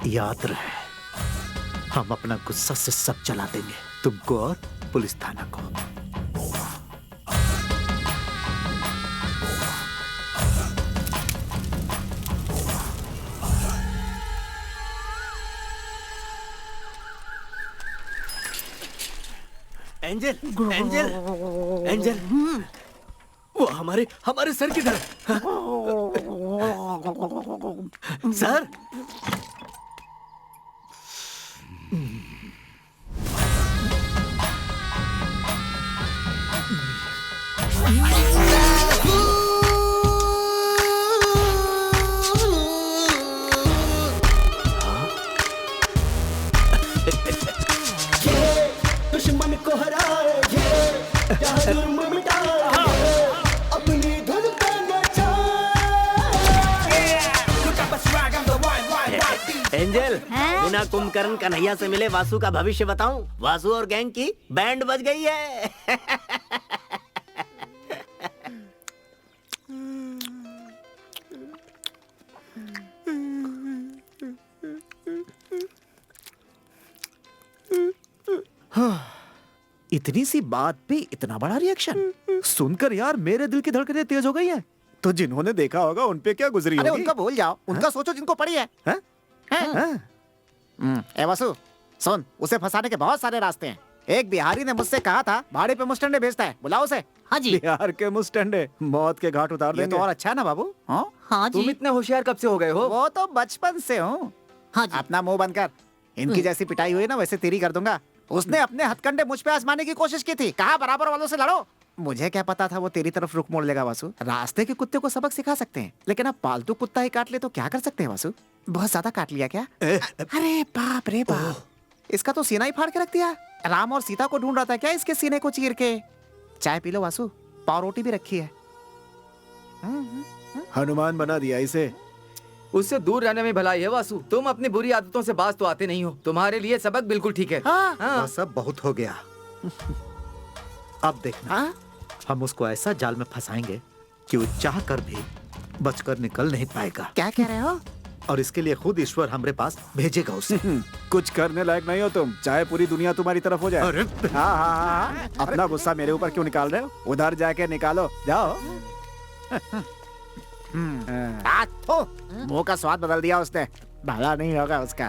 Speaker 5: याद रहे हम अपना गुस्सा से सब जला देंगे, तुमको और पुलिस थाना को।
Speaker 1: एंजल, एंजल, एंजल, वो हमारे सर किधर है? सर,
Speaker 7: एंजल, बिना कुंभकर्ण कन्हैया से मिले वासु का भविष्य बताऊं? वासु और गैंग की बैंड बज गई है।
Speaker 13: इतनी सी बात पे इतना बड़ा रिएक्शन सुनकर यार मेरे दिल की धड़कनें तेज हो गई हैं। तो जिन्होंने देखा होगा उन पे क्या गुजरी होगी?
Speaker 15: अरे उनका भूल जाओ, उनका सोचो जिनको पड़ी है। ए वासु, सुन, उसे फंसाने के बहुत सारे रास्ते हैं। एक बिहारी ने मुझसे कहा था भाड़े पे मुस्टंडे बेचता है, बुलाओ उसे।
Speaker 2: हाँ जी।
Speaker 13: बिहार के मुस्टंडे मौत के घाट उतार
Speaker 15: ये
Speaker 13: देंगे।
Speaker 15: तो और अच्छा है ना बाबू।
Speaker 2: हाँ जी।
Speaker 9: तुम इतने होशियार कब से हो गए हो?
Speaker 15: वो तो बचपन से हूँ।
Speaker 2: हाँ जी।
Speaker 15: अपना मुंह बंद कर। इनकी जैसी पिटाई हुई ना वैसे तेरी कर दूंगा। उसने अपने हथकंडे मुझ पे आजमाने की कोशिश की थी, कहा बराबर वालों से लड़ो। मुझे क्या पता था वो तेरी तरफ रुख मोड़ लेगा वासु। रास्ते के कुत्ते को सबक सिखा सकते हैं, लेकिन अब पालतू कुत्ता ही काट ले तो क्या कर सकते हैं वासु? बहुत ज्यादा काट लिया क्या? अरे बाप रे बाप, इसका तो सीना ही फाड़ के रख दिया। राम और सीता को ढूंढ रहा था क्या इसके सीने को चीर के? चाय पी लो वासु, पाव रोटी भी रखी है।
Speaker 13: हनुमान बना दिया इसे।
Speaker 9: उससे दूर रहने में भलाई है वासु। तुम अपनी बुरी आदतों से बाज तो आते नहीं हो। तुम्हारे लिए सबक बिल्कुल ठीक है।
Speaker 5: वह सब बहुत हो गया। अब देखना, हम उसको ऐसा जाल में फंसाएंगे कि वो चाह कर भी बचकर निकल नहीं पाएगा।
Speaker 15: क्या कह रहे हो?
Speaker 5: और इसके लिए खुद ईश्वर हमारे पास भेजेगा उसे।
Speaker 13: कुछ करने लायक नहीं हो तुम, चाहे पूरी दुनिया तुम्हारी तरफ हो जाए। हाँ, अपना गुस्सा मेरे ऊपर क्यों निकाल रहे हो? उधर जाके निकालो, जाओ।
Speaker 15: मुंह का स्वाद बदल दिया उसने, भला नहीं होगा उसका।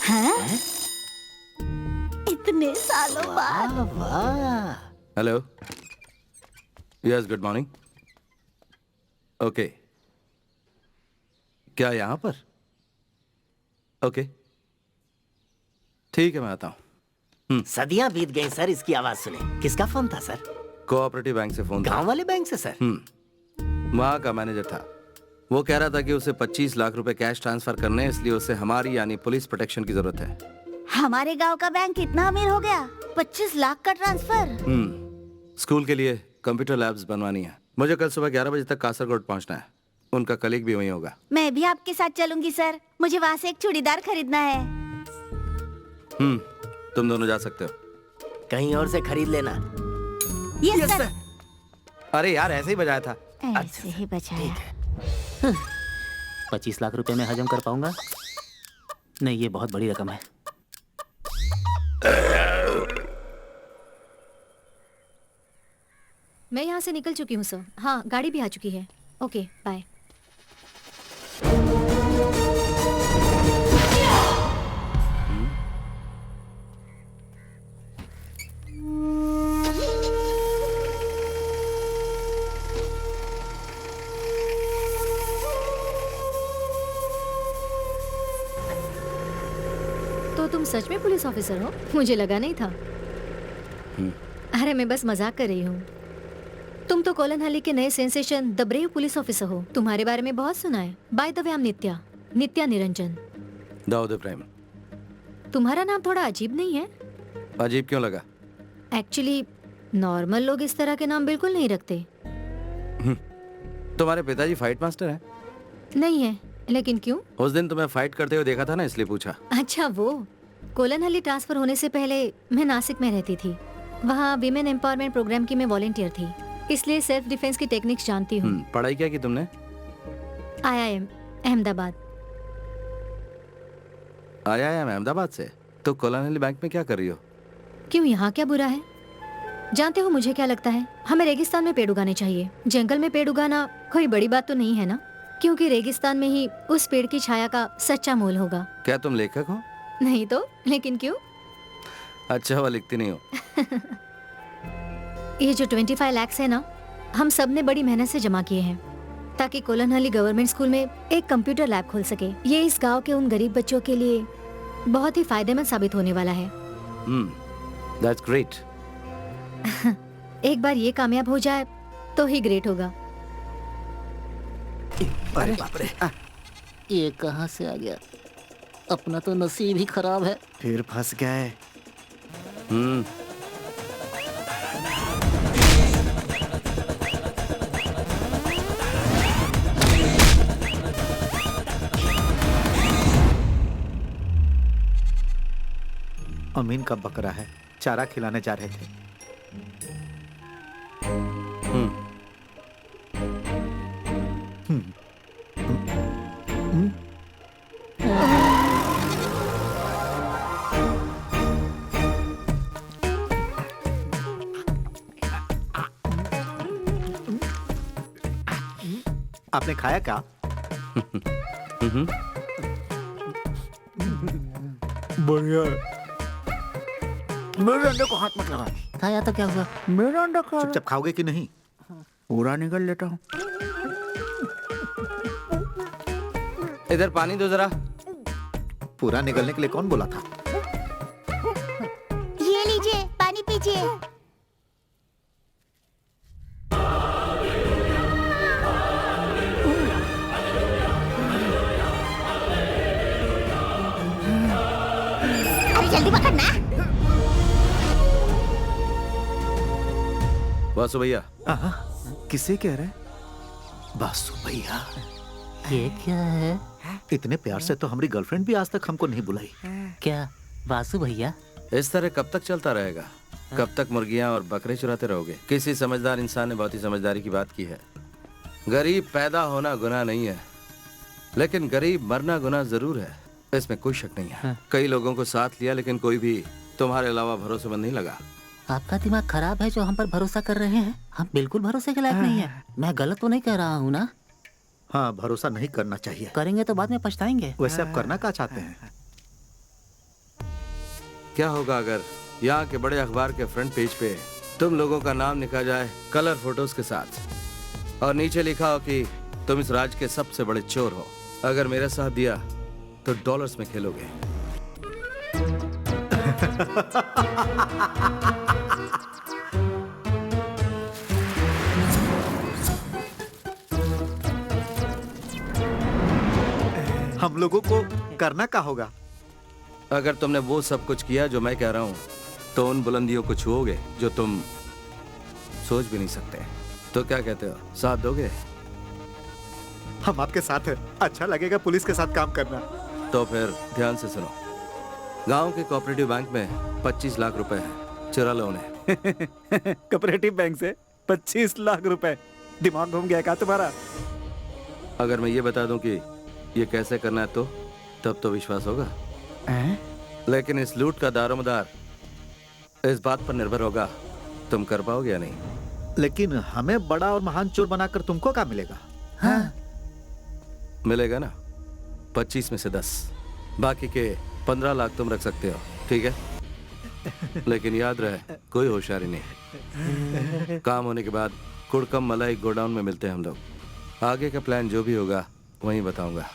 Speaker 4: हैं? इतने सालों बाद।
Speaker 10: Hello, yes, good morning. Okay, क्या यहाँ पर? ओके, ठीक है, मैं आता हूँ।
Speaker 7: सदियां बीत गई सर, इसकी आवाज सुने। किसका फोन था सर?
Speaker 10: कोऑपरेटिव बैंक से फोन था।
Speaker 7: गांव वाले बैंक से सर?
Speaker 10: वहाँ का मैनेजर था। वो कह रहा था कि उसे 25 लाख रुपए कैश ट्रांसफर करने, इसलिए उसे हमारी यानी पुलिस प्रोटेक्शन की जरूरत है।
Speaker 16: हमारे गांव का बैंक इतना अमीर हो गया? 25 लाख का ट्रांसफर?
Speaker 10: स्कूल के लिए कंप्यूटर लैब्स बनवानी है। मुझे कल सुबह 11 बजे तक कासरगोड पहुंचना है। उनका कलीग भी वहीं होगा।
Speaker 16: मैं भी आपके साथ चलूंगी सर, मुझे वहाँ से एक चूड़ीदार खरीदना है।
Speaker 10: तुम दोनों जा सकते हो।
Speaker 7: कहीं और से खरीद लेना।
Speaker 16: Yes sir.
Speaker 10: अरे यार, ऐसे ही बजाया था।
Speaker 16: ऐसे ही बचाया।
Speaker 2: 25 लाख रुपए में हजम कर पाऊंगा? नहीं, ये बहुत बड़ी रकम है।
Speaker 3: मैं यहाँ से निकल चुकी हूँ सर। हाँ, गाड़ी भी आ चुकी है। Okay, bye. तो तुम सच में पुलिस ऑफिसर हो? मुझे लगा नहीं था। अरे मैं बस मजाक कर रही हूँ। तुम तो कोलनहल्ली के नए sensation the brave police officer हो। तुम्हारे बारे में बहुत सुना है। By the way, I am Nitya Niranjan.
Speaker 10: Dawood Ibrahim.
Speaker 3: तुम्हारा नाम थोड़ा अजीब नहीं है?
Speaker 10: अजीब क्यों लगा?
Speaker 3: एक्चुअली नॉर्मल लोग इस तरह के नाम बिल्कुल नहीं रखते।
Speaker 10: तुम्हारे पिताजी फाइट मास्टर हैं?
Speaker 3: नहीं है, लेकिन क्यों?
Speaker 10: उस दिन तुम्हें फाइट करते हुए देखा था ना, इसलिए पूछा।
Speaker 3: अच्छा, वो कोलनहल्ली ट्रांसफर होने से पहले मैं नासिक में रहती थी। वहाँ विमेन एम्पावरमेंट प्रोग्राम की मैं वॉलंटियर थी, इसलिए सेल्फ डिफेंस की टेक्निक्स जानती हूँ।
Speaker 10: पढ़ाई क्या की तुमने?
Speaker 3: IIM अहमदाबाद।
Speaker 10: IIM अहमदाबाद से? तो कोलनहल्ली बैंक में क्या कर रही हो?
Speaker 3: क्यों, यहाँ क्या बुरा है? जानते हो मुझे क्या लगता है? हमें रेगिस्तान में पेड़ उगाने चाहिए। जंगल में पेड़ उगाना कोई बड़ी बात तो नहीं है ना, क्योंकि रेगिस्तान में ही उस पेड़ की छाया का सच्चा मोल होगा।
Speaker 10: क्या तुम लेखक हो?
Speaker 3: नहीं तो, लेकिन क्यों?
Speaker 10: अच्छा हुआ लिखती नहीं हो।
Speaker 3: ये जो 25 लाख है ना, हम सब ने बड़ी मेहनत से जमा किए हैं ताकि कोलनहल्ली गवर्नमेंट स्कूल में एक कंप्यूटर लैब खोल सके। ये इस गांव के उन गरीब बच्चों के लिए बहुत ही फायदेमंद साबित होने वाला है।
Speaker 10: That's great.
Speaker 3: एक बार ये कामयाब हो जाए तो ही ग्रेट होगा।
Speaker 2: अरे बाप रे, ये कहाँ से आ गया? अपना तो नसीब ही खराब है।
Speaker 13: फिर फंस गए।
Speaker 5: अमीन का बकरा है, चारा खिलाने जा रहे थे। आपने खाया क्या? बढ़िया।
Speaker 15: मेरे अंडे को हाथ मत लगा।
Speaker 2: खाया तो क्या हुआ?
Speaker 15: मेरा अंडा खा।
Speaker 5: चुपचाप खाओगे कि नहीं?
Speaker 15: पूरा निकल लेता हूँ।
Speaker 10: इधर पानी दो जरा।
Speaker 5: पूरा निकलने के लिए कौन बोला था?
Speaker 16: ये लीजिए, पानी पीजिए। अरे जल्दी पकड़ना।
Speaker 10: वासु भैया।
Speaker 13: किसे कह रहे?
Speaker 5: वासु भैया।
Speaker 2: ये क्या है?
Speaker 5: इतने प्यार से तो हमारी गर्लफ्रेंड भी आज तक हमको नहीं बुलाई।
Speaker 2: क्या वासु भैया?
Speaker 10: इस तरह कब तक चलता रहेगा? कब तक मुर्गियां और बकरे चुराते रहोगे? किसी समझदार इंसान ने बहुत ही समझदारी की बात की है। गरीब पैदा होना गुनाह नहीं है, लेकिन गरीब मरना गुनाह जरूर है, इसमें कोई शक नहीं है। कई लोगों को साथ लिया, लेकिन कोई भी तुम्हारे अलावा भरोसेमंद नहीं लगा।
Speaker 2: आपका दिमाग खराब है जो हम पर भरोसा कर रहे हैं। हम बिल्कुल भरोसे के लायक नहीं है। मैं गलत तो नहीं कह रहा हूँ ना?
Speaker 5: हाँ, भरोसा नहीं करना चाहिए।
Speaker 2: करेंगे तो बाद में पछताएंगे।
Speaker 5: वैसे आप करना क्या चाहते हैं?
Speaker 10: क्या होगा अगर यहाँ के बड़े अखबार के फ्रंट पेज पे तुम लोगों का नाम लिखा जाए कलर फोटोज के साथ, और नीचे लिखा हो कि तुम इस राज्य के सबसे बड़े चोर हो। अगर मेरा साथ दिया तो डॉलर्स में खेलोगे।
Speaker 5: हम लोगों को करना क्या होगा?
Speaker 10: अगर तुमने वो सब कुछ किया जो मैं कह रहा हूँ, तो उन बुलंदियों को छुओगे जो तुम सोच भी नहीं सकते। तो क्या कहते हो, साथ दोगे?
Speaker 5: हम आपके साथ हैं। अच्छा लगेगा पुलिस के साथ काम करना।
Speaker 10: तो फिर ध्यान से सुनो। गांव के कोऑपरेटिव बैंक में 25 लाख रुपए हैं, चुरा लो उन्हें।
Speaker 13: कोऑपरेटिव बैंक से 25 लाख रुपए? दिमाग घूम गया क्या तुम्हारा?
Speaker 10: अगर मैं ये बता दूं कि ये कैसे करना है, तो तब तो विश्वास होगा। लेकिन इस लूट का दारोमदार इस बात पर निर्भर होगा तुम कर पाओगे या नहीं।
Speaker 5: लेकिन हमें बड़ा और महान चोर बनाकर तुमको क्या मिलेगा?
Speaker 2: हाँ।
Speaker 10: मिलेगा ना 25 में से 10, बाकी के 15 लाख तुम रख सकते हो, ठीक है? लेकिन याद रहे, कोई होशियारी नहीं। काम होने के बाद कुड़कम मलाई गोडाउन में मिलते हैं हम लोग। आगे का प्लान जो भी होगा वहीं बताऊंगा।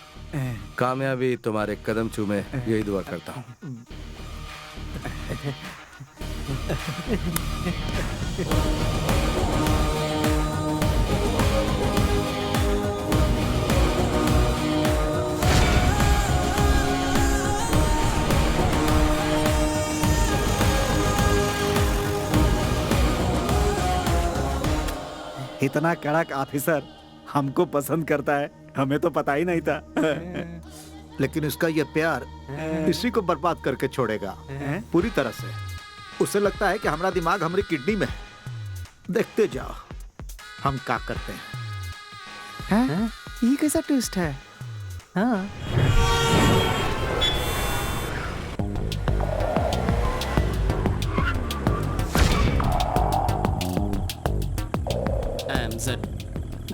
Speaker 10: कामयाबी तुम्हारे कदम चूमे, यही दुआ करता हूँ।
Speaker 13: इतना कड़क ऑफिसर हमको पसंद करता है, हमें तो पता ही नहीं था।
Speaker 5: लेकिन उसका ये प्यार इसी को बर्बाद करके छोड़ेगा पूरी तरह से। उसे लगता है कि हमारा दिमाग हमारी किडनी में है। देखते जाओ हम क्या करते हैं।
Speaker 13: ये कैसा ट्विस्ट है?
Speaker 2: हाँ।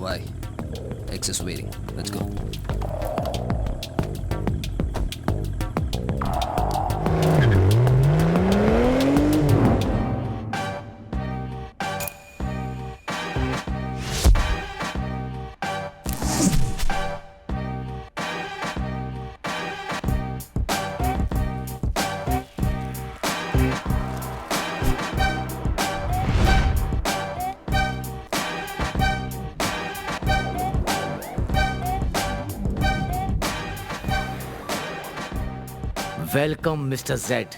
Speaker 17: Why? X is waiting. Let's go.
Speaker 18: Welcome, Mr. Z.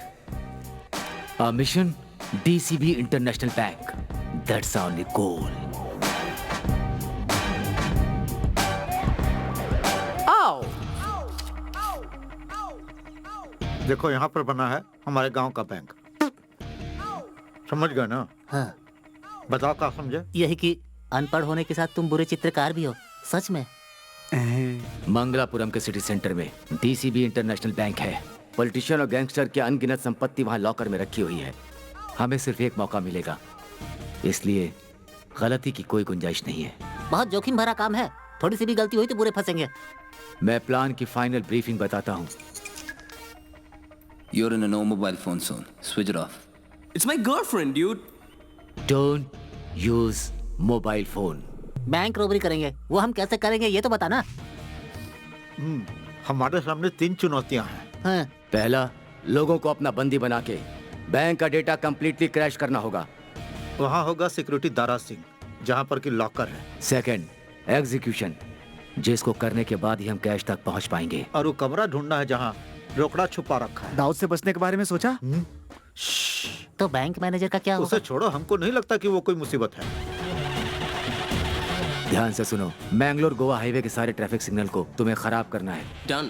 Speaker 18: Our mission, DCB International Bank. That's our only goal. Ow!
Speaker 5: देखो यहाँ पर बना है हमारे गांव का बैंक। समझ गए ना?
Speaker 2: हाँ।
Speaker 5: बताओ क्या समझे?
Speaker 2: यही कि अनपढ़ होने के साथ तुम बुरे चित्रकार भी हो। सच में?
Speaker 18: मंगलापुरम के सिटी सेंटर में डीसीबी इंटरनेशनल बैंक है। पॉलिटिशियन और गैंगस्टर की अनगिनत संपत्ति वहाँ लॉकर में रखी हुई है। हमें सिर्फ एक मौका मिलेगा, इसलिए गलती की कोई गुंजाइश नहीं है।
Speaker 2: बहुत जोखिम भरा काम है, थोड़ी सी भी गलती हुई तो बुरे फंसेंगे।
Speaker 18: मैं प्लान की फाइनल ब्रीफिंग बताता हूँ।
Speaker 17: You're in a no mobile phone zone. Switch it off.
Speaker 1: It's my girlfriend, dude.
Speaker 18: Don't use mobile phone.
Speaker 2: Bank robbery करेंगे, वो हम कैसे करेंगे ये तो बता ना।
Speaker 5: हमारे सामने 3 चुनौतियां हैं।
Speaker 2: हाँ।
Speaker 18: पहला, लोगों को अपना बंदी बना के बैंक का डेटा कंप्लीटली क्रैश करना होगा।
Speaker 5: वहाँ होगा सिक्योरिटी दारा सिंह, जहाँ पर की लॉकर है।
Speaker 18: सेकंड, एग्जीक्यूशन, जिसको करने के बाद ही हम कैश तक पहुँच पाएंगे।
Speaker 5: और वो कमरा ढूंढना है जहाँ रोकड़ा छुपा रखा है।
Speaker 15: दाऊद से बचने के बारे में सोचा?
Speaker 2: तो बैंक मैनेजर का क्या
Speaker 5: उसे छोड़ो, हमको नहीं लगता कि वो कोई मुसीबत है।
Speaker 18: ध्यान से सुनो, मैंगलोर गोवा हाईवे के सारे ट्रैफिक सिग्नल को तुम्हें खराब करना है।
Speaker 17: Done.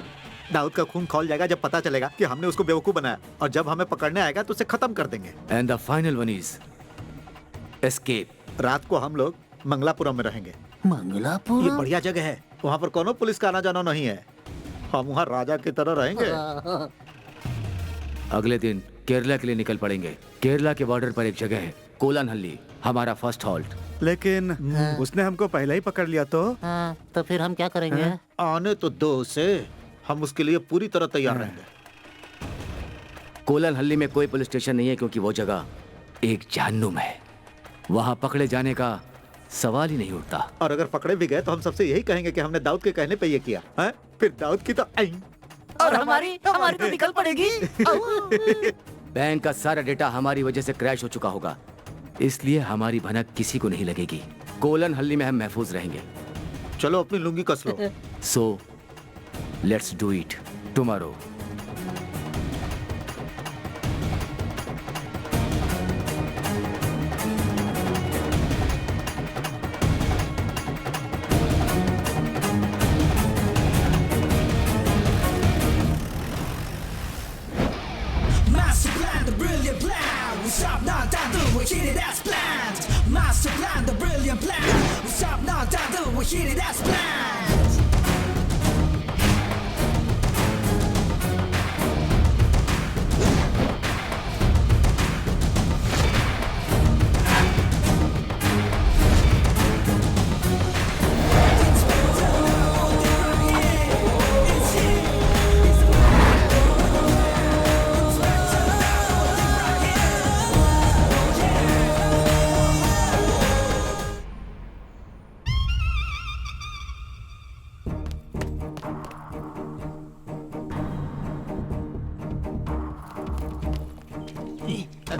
Speaker 5: दाऊद का खून खौल जाएगा जब पता चलेगा कि हमने उसको बेवकूफ बनाया, और जब हमें पकड़ने आएगा तो उसे खत्म कर देंगे।
Speaker 18: And the final one is escape.
Speaker 5: रात को हम लोग मंगलापुरम में रहेंगे।
Speaker 2: मंगलापुरम?
Speaker 5: ये बढ़िया जगह है, वहाँ पर कोनो पुलिस का आना जाना नहीं है। हम वहाँ राजा की तरह रहेंगे।
Speaker 18: अगले दिन केरला के लिए निकल पड़ेंगे। केरला के बॉर्डर पर एक जगह है, कोलानहल्ली, हमारा फर्स्ट हॉल्ट।
Speaker 15: लेकिन उसने हमको पहले ही पकड़ लिया तो?
Speaker 2: हाँ, तो फिर हम क्या करेंगे?
Speaker 5: आने तो दो उसे, हम उसके लिए पूरी तरह तैयार रहेंगे।
Speaker 18: कोलानहल्ली में कोई पुलिस स्टेशन नहीं है क्योंकि वो जगह एक जहन्नुम है। वहाँ पकड़े जाने का सवाल ही नहीं उठता।
Speaker 5: और अगर पकड़े भी गए तो हम सबसे यही कहेंगे कि हमने दाऊद के कहने पे ये किया है। फिर दाऊद की तो
Speaker 2: और हमारी तो निकल पड़ेगी।
Speaker 18: बैंक का सारा डेटा हमारी वजह से क्रैश हो चुका होगा, इसलिए हमारी भनक किसी को नहीं लगेगी। कोलानहल्ली में हम महफूज रहेंगे।
Speaker 5: चलो अपनी लुंगी कस लो।
Speaker 18: So let's do it tomorrow.
Speaker 12: Master plan, the brilliant plan. We stop now, down, do we hit it as planned. Master plan, the brilliant plan. We stop now, down, do we hit it as planned.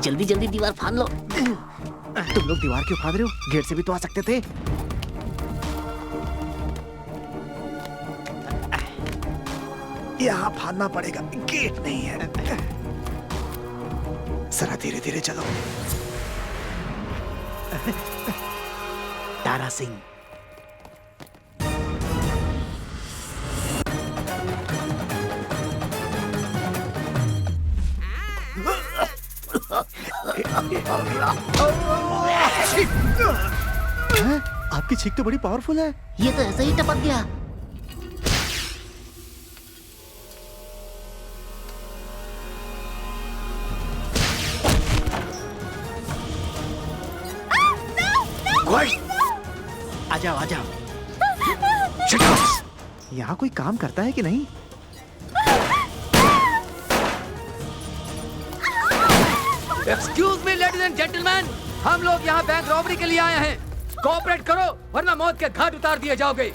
Speaker 2: जल्दी जल्दी दीवार फांद लो।
Speaker 15: तुम लोग दीवार क्यों फांद रहे हो? गेट से भी तो आ सकते थे। यहाँ फांदना पड़ेगा, गेट नहीं है। जरा धीरे धीरे चलो। तारा सिंह। आपकी छींक तो बड़ी पावरफुल है।
Speaker 2: ये तो ऐसे ही टपक गया।
Speaker 15: आ जाओ आ जाओ। यहाँ कोई काम करता है कि नहीं?
Speaker 9: Excuse me ladies and gentleman, हम लोग यहाँ बैंक रॉबरी के लिए आए हैं। कोऑपरेट करो वरना मौत के घाट उतार दिए जाओगे।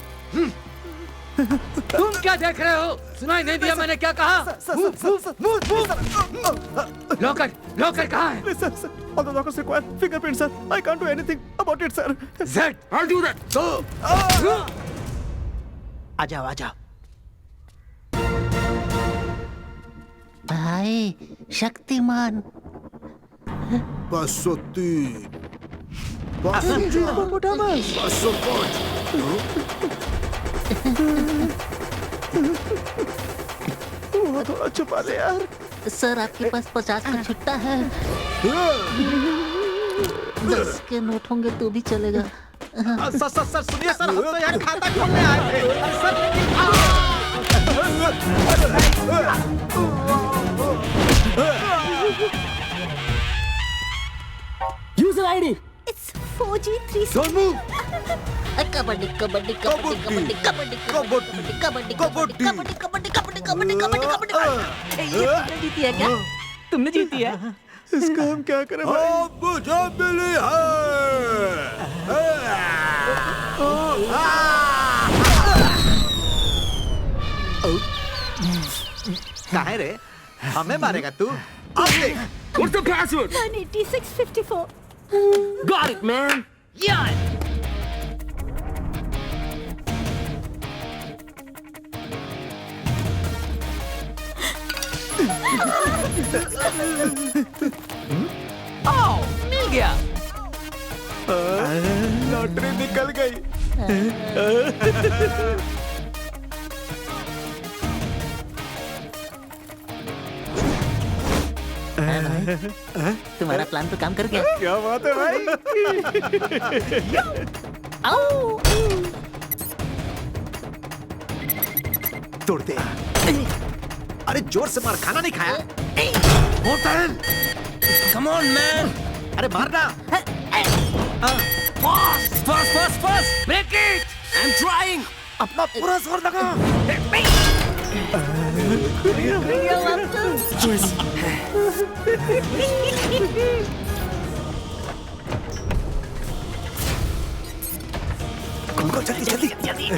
Speaker 9: तुम क्या देख रहे हो? सुनाई नहीं दिया मैंने क्या कहा? लॉकर लॉकर कहाँ है?
Speaker 15: All the lockers require fingerprints, sir. I can't do anything about it, sir.
Speaker 9: Zed, I'll do that. Go.
Speaker 15: आ जाओ आ जाओ।
Speaker 2: भाई शक्तिमान।
Speaker 15: थोड़ा छुपा ले यार।
Speaker 2: सर आपके पास 50 का छिट्टा है। 10 के नोट होंगे तो भी चलेगा।
Speaker 5: सर सुनिए सर, हम तो यहाँ खाता खोलने आए थे। Sir
Speaker 12: user ID
Speaker 16: It's 4G3.
Speaker 12: Don't move.
Speaker 2: Kabaddi kabaddi kabaddi kabaddi kabaddi kabaddi kabaddi kabaddi kabaddi kabaddi kabaddi kabaddi kabaddi. ये तुमने जीती है क्या? तुमने जीती है?
Speaker 5: इसका हम क्या करें भाई?
Speaker 10: मुझे मिली
Speaker 5: काहे रे? हमें मारेगा तू? अब देख।
Speaker 12: What's the password?
Speaker 16: 18654.
Speaker 12: Got it, man. Yeah.
Speaker 5: आओ, मिल गया। लॉटरी निकल गई।
Speaker 2: तुम्हारा प्लान तो काम कर गया।
Speaker 5: क्या बात है भाई?
Speaker 2: आओ।
Speaker 5: तोड़ दे। अरे जोर से मार, खाना नहीं खाया? होटल।
Speaker 12: Come on, man.
Speaker 5: अरे मारना।
Speaker 12: Fast. Make it. I'm trying.
Speaker 5: अपना पूरा जोर लगा। जल्दी।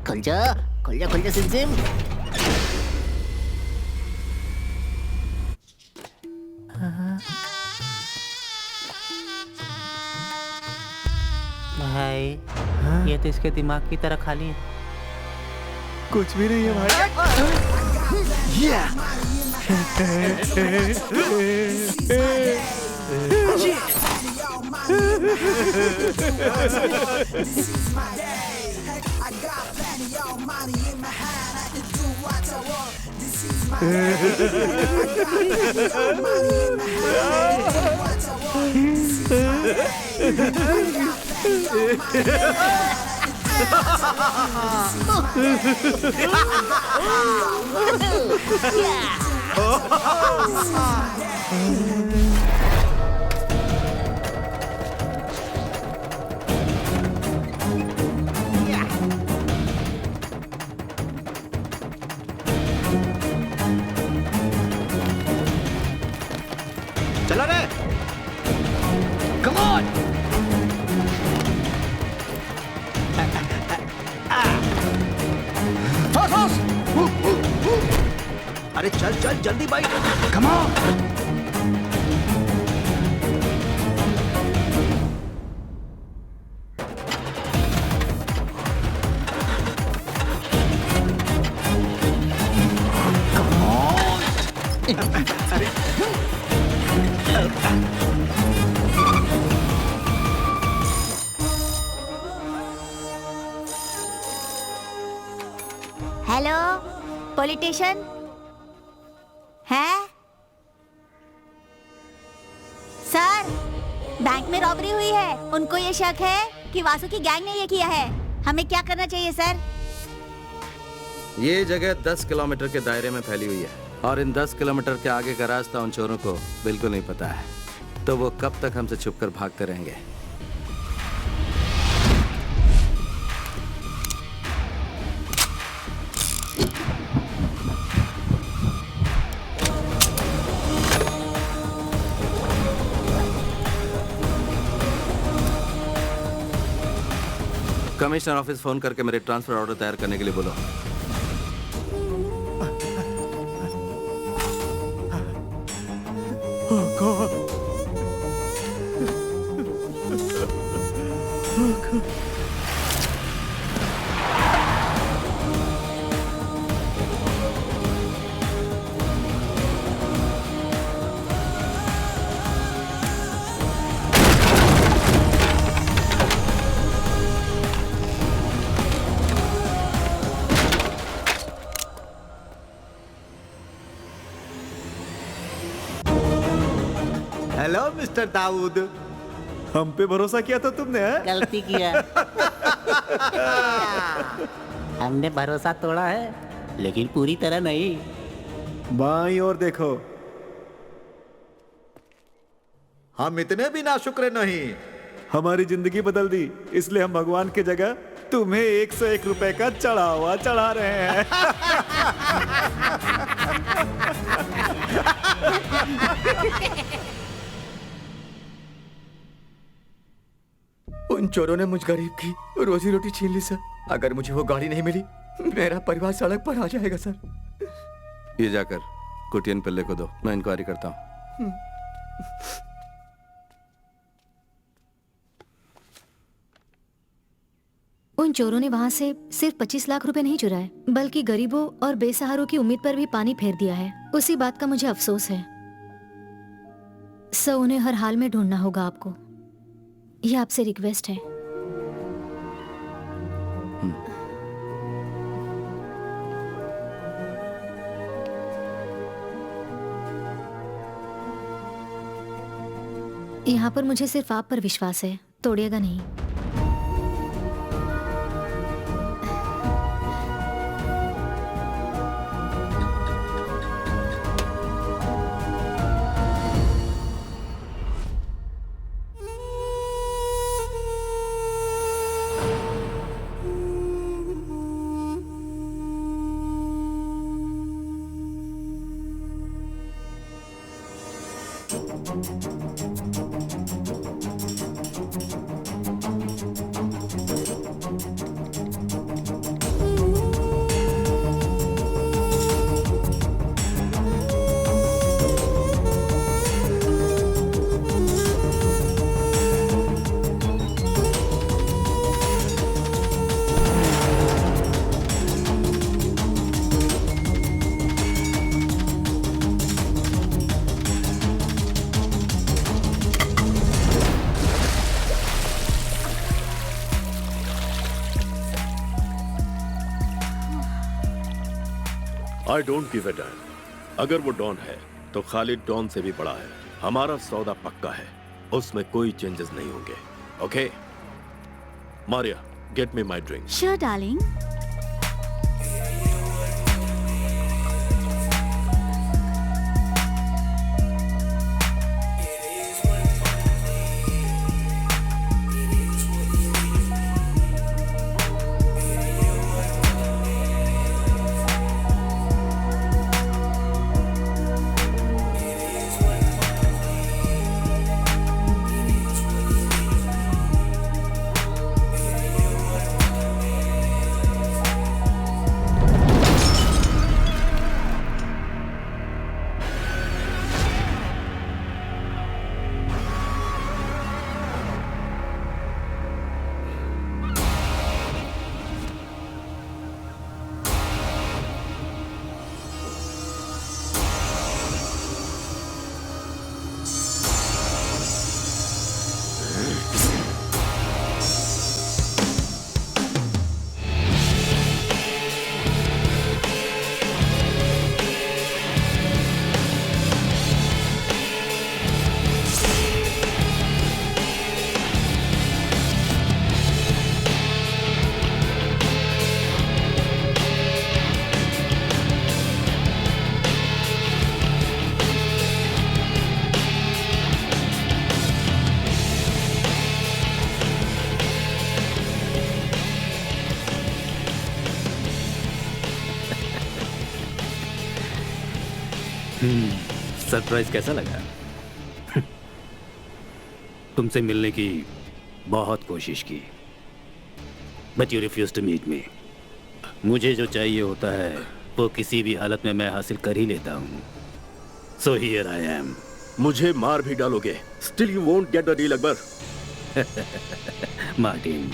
Speaker 2: खुल जा सिमसिम। भाई ये तो इसके दिमाग की तरह खाली है।
Speaker 5: कुछ भी नहीं है चला रे।
Speaker 12: Come on. Fast.
Speaker 5: अरे चल जल्दी भाई।
Speaker 12: Come on.
Speaker 16: हेलो, पॉलिटिशियन है? सर, बैंक में रॉबरी हुई है। उनको ये शक है कि वासु की गैंग ने ये किया है। हमें क्या करना चाहिए सर?
Speaker 10: ये जगह 10 किलोमीटर के दायरे में फैली हुई है और इन 10 किलोमीटर के आगे का रास्ता उन चोरों को बिल्कुल नहीं पता है, तो वो कब तक हमसे छुपकर भागते रहेंगे। कमिश्नर ऑफिस फोन करके मेरे ट्रांसफर ऑर्डर तैयार करने के लिए बोलो।
Speaker 5: हेलो मिस्टर दाऊद, हम पे भरोसा किया था तुमने, है?
Speaker 8: गलती किया। हमने भरोसा तोड़ा है, लेकिन पूरी तरह नहीं।
Speaker 5: बाईं ओर देखो, हम इतने भी नाशुक्र नहीं। हमारी जिंदगी बदल दी, इसलिए हम भगवान की जगह तुम्हें 101 रुपए का चढ़ावा चढ़ा रहे हैं।
Speaker 9: उन चोरों ने मुझ गरीब की रोजी रोटी छीन ली सर। अगर मुझे वो गाड़ी नहीं मिली, मेरा परिवार सड़क पर आ जाएगा सर।
Speaker 10: ये जाकर कुटियन पिल्ले को दो, मैं इंक्वायरी करता हूँ।
Speaker 19: उन चोरों ने वहाँ से सिर्फ 25 लाख रुपए नहीं चुराए, बल्कि गरीबों और बेसहारों की उम्मीद पर भी पानी फेर दिया है। उसी बात का मुझे अफसोस है। सो उन्हें हर हाल में ढूंढना होगा आपको। ये आपसे रिक्वेस्ट है। यहाँ पर मुझे सिर्फ आप पर विश्वास है, तोड़िएगा नहीं।
Speaker 20: I don't give a dam. अगर वो डॉन है तो खालिद डॉन से भी बड़ा है। हमारा सौदा पक्का है, उसमें कोई चेंजेस नहीं होंगे। Okay Maria, get me my drink.
Speaker 16: Sure darling.
Speaker 1: Surprise कैसा लगा? तुमसे मिलने की बहुत कोशिश की, but you refuse to meet me. मुझे जो चाहिए होता है वो किसी भी हालत में मैं हासिल कर ही लेता हूँ। So here I am.
Speaker 20: मुझे मार भी डालोगे, still you won't get the deal Akbar.
Speaker 1: Martin,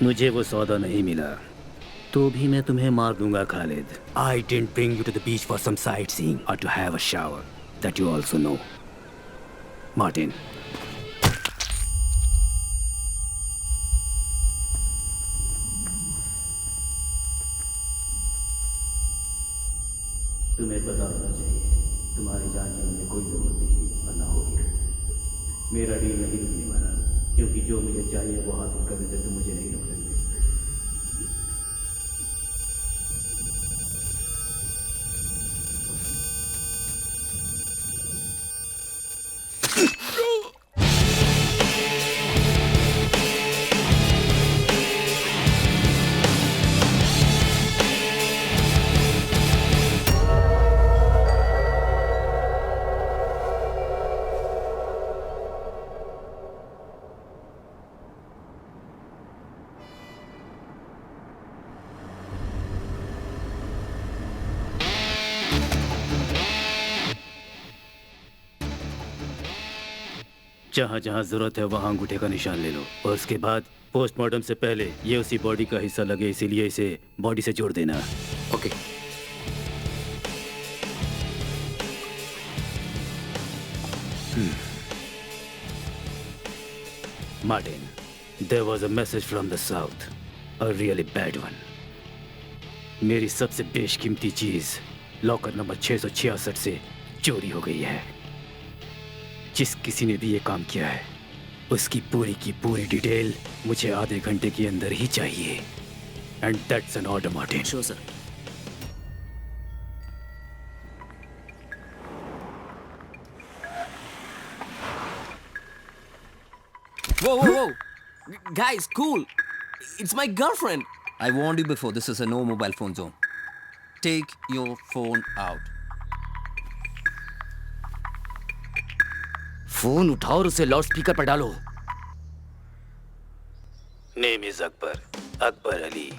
Speaker 1: मुझे वो सौदा नहीं मिला तो भी मैं तुम्हें मार दूंगा Khalid. I didn't bring you to the beach for some sightseeing or to have a shower. That you also know. Martin. तुम्हें पता होना चाहिए, तुम्हारी जान की मुझे कोई जरूरत नहीं थी, वरना होगी। मेरा डील नहीं रुकने वाला, क्योंकि जो मुझे चाहिए वो हासिल करने से तुम मुझे नहीं रोक सकते। जहाँ जहाँ जरूरत है वहाँ अंगूठे का निशान ले लो, और उसके बाद पोस्टमार्टम से पहले ये उसी बॉडी का हिस्सा लगे, इसीलिए इसे बॉडी से जोड़ देना।
Speaker 17: Okay.
Speaker 1: Martin, there was a message from the south, a really bad one. मेरी सबसे बेशकीमती चीज लॉकर नंबर 666 से चोरी हो गई है। जिस किसी ने भी ये काम किया है उसकी पूरी की पूरी डिटेल मुझे आधे घंटे के अंदर ही चाहिए। And that's an order, Martin.
Speaker 17: Sure sir.
Speaker 21: Whoa, whoa, whoa! Guys, cool! It's my girlfriend!
Speaker 17: I warned you before, this is a no mobile phone zone. Take your phone out.
Speaker 18: Phone उठाओ और उसे loud speaker पर डालो।
Speaker 1: Name is Akbar, Akbar Ali.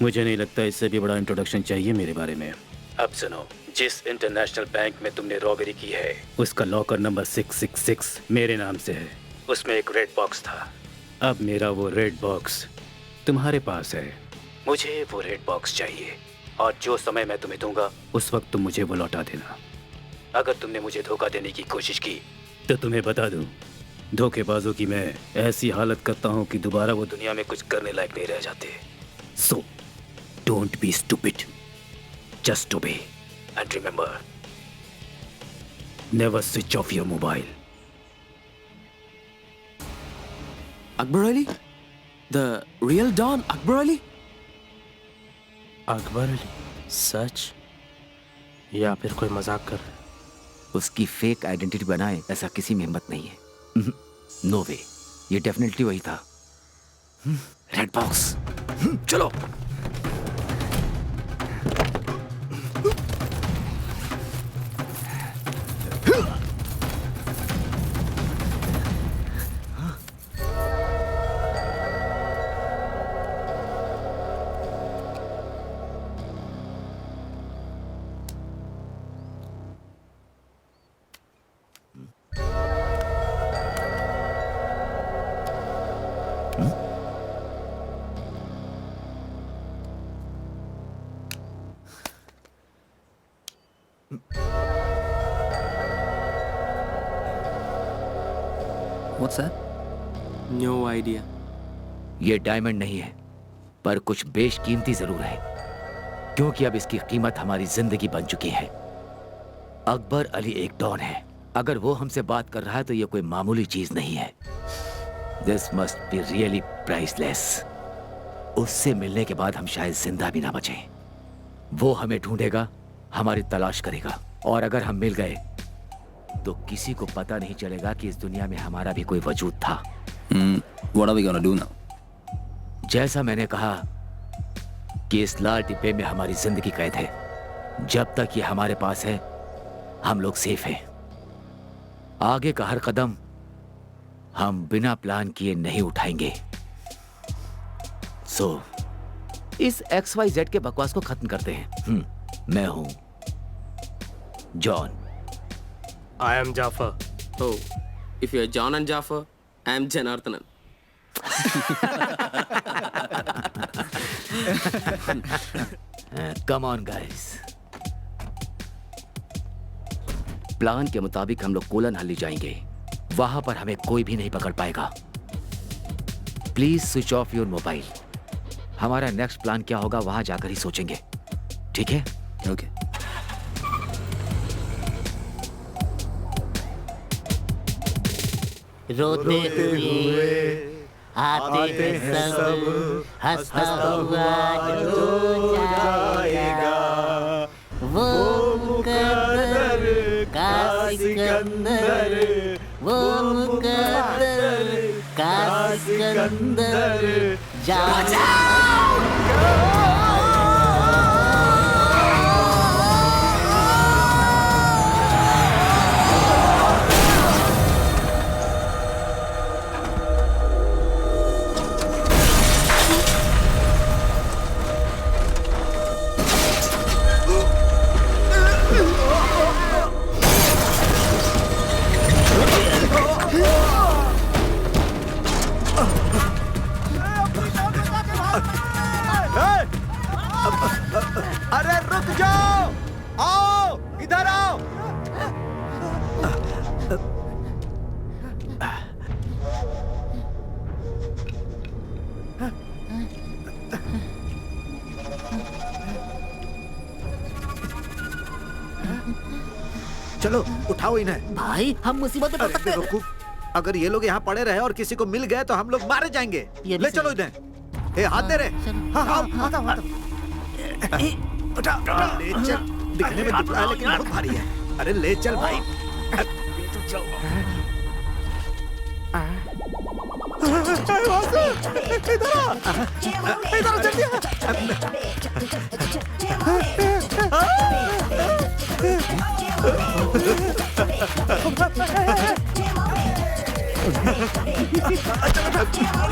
Speaker 1: मुझे नहीं लगता इससे भी बड़ा इंट्रोडक्शन चाहिए मेरे बारे में। अब सुनो, जिस इंटरनेशनल बैंक में तुमने रॉबरी की है उसका लॉकर नंबर 666 मेरे नाम से है। उसमें एक रेड बॉक्स था। अब मेरा वो रेड बॉक्स तुम्हारे पास है। मुझे वो रेड बॉक्स चाहिए, और जो समय मैं तुम्हें दूंगा उस वक्त तुम मुझे वो लौटा देना। अगर तुमने मुझे धोखा देने की कोशिश की तो तुम्हें बता दूं, धोखेबाजों की मैं ऐसी हालत करता हूं कि दोबारा वो दुनिया में कुछ करने लायक नहीं रह जाते। So don't be stupid, just obey and remember, never switch off your mobile.
Speaker 21: Akbar Ali? The real Don Akbar Ali?
Speaker 6: Akbar Ali? सच? या फिर कोई मजाक कर रहा है?
Speaker 18: उसकी फेक आइडेंटिटी बनाए ऐसा किसी में हिम्मत नहीं है। नो वे, ये डेफिनेटली वही था। रेड बॉक्स, चलो।
Speaker 17: What's that?
Speaker 21: No idea.
Speaker 18: ये डायमंड नहीं है, पर कुछ बेशकीमती जरूर है, क्योंकि अब इसकी कीमत हमारी जिंदगी बन चुकी है। अकबर अली एक डॉन है। अगर वो हमसे बात कर रहा है तो ये कोई मामूली चीज नहीं है। This must be really priceless. उससे मिलने के बाद हम शायद जिंदा भी ना बचें। वो हमें ढूंढेगा, हमारी तलाश करेगा, और अगर हम मिल गए तो किसी को पता नहीं चलेगा कि इस दुनिया में हमारा भी कोई वजूद था।
Speaker 17: What are we gonna do now?
Speaker 18: जैसा मैंने कहा कि इस लाल डिब्बे में हमारी जिंदगी कैद है। जब तक ये हमारे पास है हम लोग सेफ हैं। आगे का हर कदम हम बिना प्लान किए नहीं उठाएंगे। सो इस XYZ के बकवास को खत्म करते हैं। मैं हूं John.
Speaker 6: I am Jafar.
Speaker 21: Oh, if you are John and Jafar, I am Janardhanan.
Speaker 18: Come on, guys. Plan के मुताबिक हम लोग कोलन हल्ली जाएंगे। वहां पर हमें कोई भी नहीं पकड़ पाएगा। Please switch off your mobile. हमारा नेक्स्ट प्लान क्या होगा वहां जाकर ही सोचेंगे, ठीक है?
Speaker 17: Okay.
Speaker 2: रोते हुए आते हैं सब, हंसता हुआ जो जाएगा वो मुकद्दर का सिकंदर, वो मुकद्दर का सिकंदर
Speaker 5: अरे रुक जाओ, आओ इधर आओ। चलो उठाओ इन्हें।
Speaker 2: भाई हम मुसीबत में पड़ सकते हैं।
Speaker 5: अगर ये लोग यहाँ पड़े रहे और किसी को मिल गए तो हम लोग मारे जाएंगे। ले चलो इन्हें। ए, हाथ दे रहे। हाँ हाँ
Speaker 15: आता हूँ।
Speaker 5: उठा ले चल। दिखने में दुबला है लेकिन बहुत भारी है। अरे ले चल भाई। इधर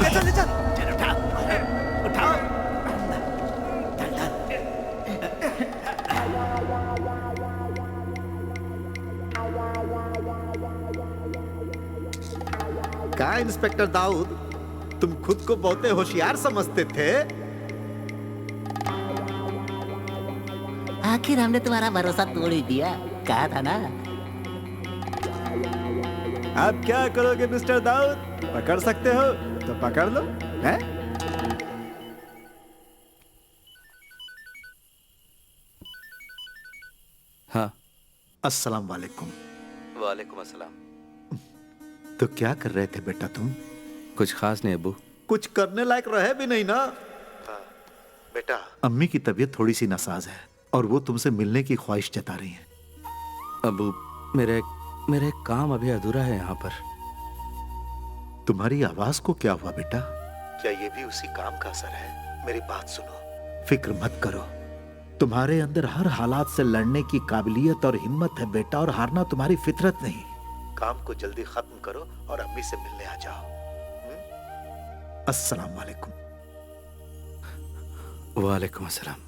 Speaker 5: जल्दी ले चल। उठाओ। क्या इंस्पेक्टर दाऊद, तुम खुद को बहुत होशियार समझते थे?
Speaker 2: आखिर हमने तुम्हारा भरोसा तोड़ ही दिया, कहा था ना।
Speaker 5: अब क्या करोगे मिस्टर दाऊद? पकड़ सकते हो तो पकड़ लो, हैं?
Speaker 10: हाँ।
Speaker 5: अस्सलाम वालेकुम।
Speaker 10: वालेकुम अस्सलाम।
Speaker 5: तो क्या कर रहे थे बेटा तुम?
Speaker 10: कुछ खास नहीं अब्बू।
Speaker 5: कुछ करने लायक रहे भी नहीं ना। बेटा, अम्मी की तबीयत थोड़ी सी नासाज है और वो तुमसे मिलने की ख्वाहिश जता रही हैं।
Speaker 10: अब्बू, मेरे काम अभी अधूरा है यहाँ पर।
Speaker 5: तुम्हारी आवाज को क्या हुआ बेटा? क्या ये भी उसी काम का असर है? मेरी बात सुनो, फिक्र मत करो। तुम्हारे अंदर हर हालात से लड़ने की काबिलियत और हिम्मत है बेटा, और हारना तुम्हारी फितरत नहीं। काम को जल्दी खत्म करो और अम्मी से मिलने आ जाओ। अस्सलाम वालेकुम।
Speaker 10: वालेकुम अस्सलाम।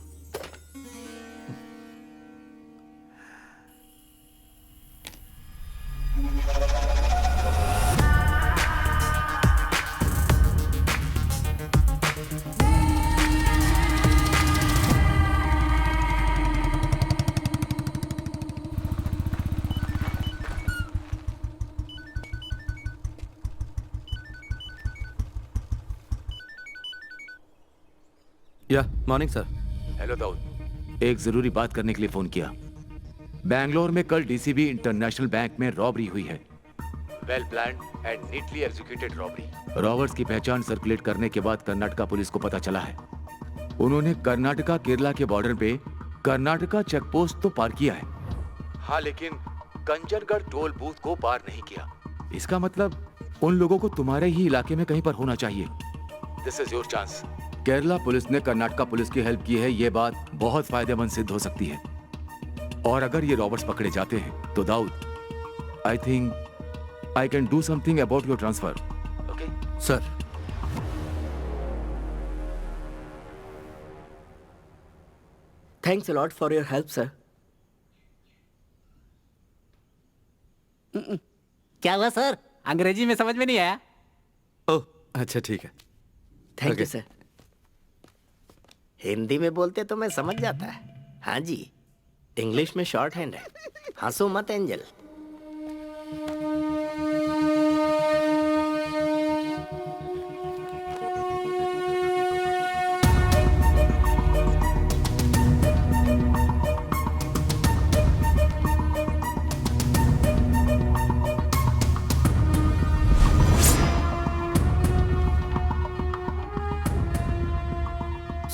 Speaker 10: या मॉर्निंग सर।
Speaker 11: हेलो दाऊद, एक जरूरी बात करने के लिए फोन किया। बैंगलोर में कल डीसीबी इंटरनेशनल बैंक में रॉबरी हुई है। Well planned and neatly executed robbery. Robbers की पहचान सर्कुलेट करने के बाद कर्नाटका पुलिस को पता चला है उन्होंने कर्नाटका केरला के बॉर्डर पे कर्नाटका चेक पोस्ट तो पार किया है, हाँ, लेकिन कंजरगढ़ टोल बूथ को पार नहीं किया। इसका मतलब उन लोगों को तुम्हारे ही इलाके में कहीं पर होना चाहिए। This is your chance. Kerala police ने कर्नाटका पुलिस की हेल्प की है, ये बात बहुत फायदेमंद सिद्ध हो सकती है। और अगर ये रॉबर्ट्स पकड़े जाते हैं तो Dawood, I think I can do something about your transfer. Okay
Speaker 10: sir.
Speaker 7: Thanks a lot for your help sir.
Speaker 2: क्या हुआ सर?
Speaker 6: अंग्रेजी में समझ में नहीं आया।
Speaker 10: ओह अच्छा ठीक है।
Speaker 7: Thank you sir. हिंदी में बोलते तो मैं समझ जाता है। हाँ जी, इंग्लिश में शॉर्ट हैंड है। हंसो मत एंजल।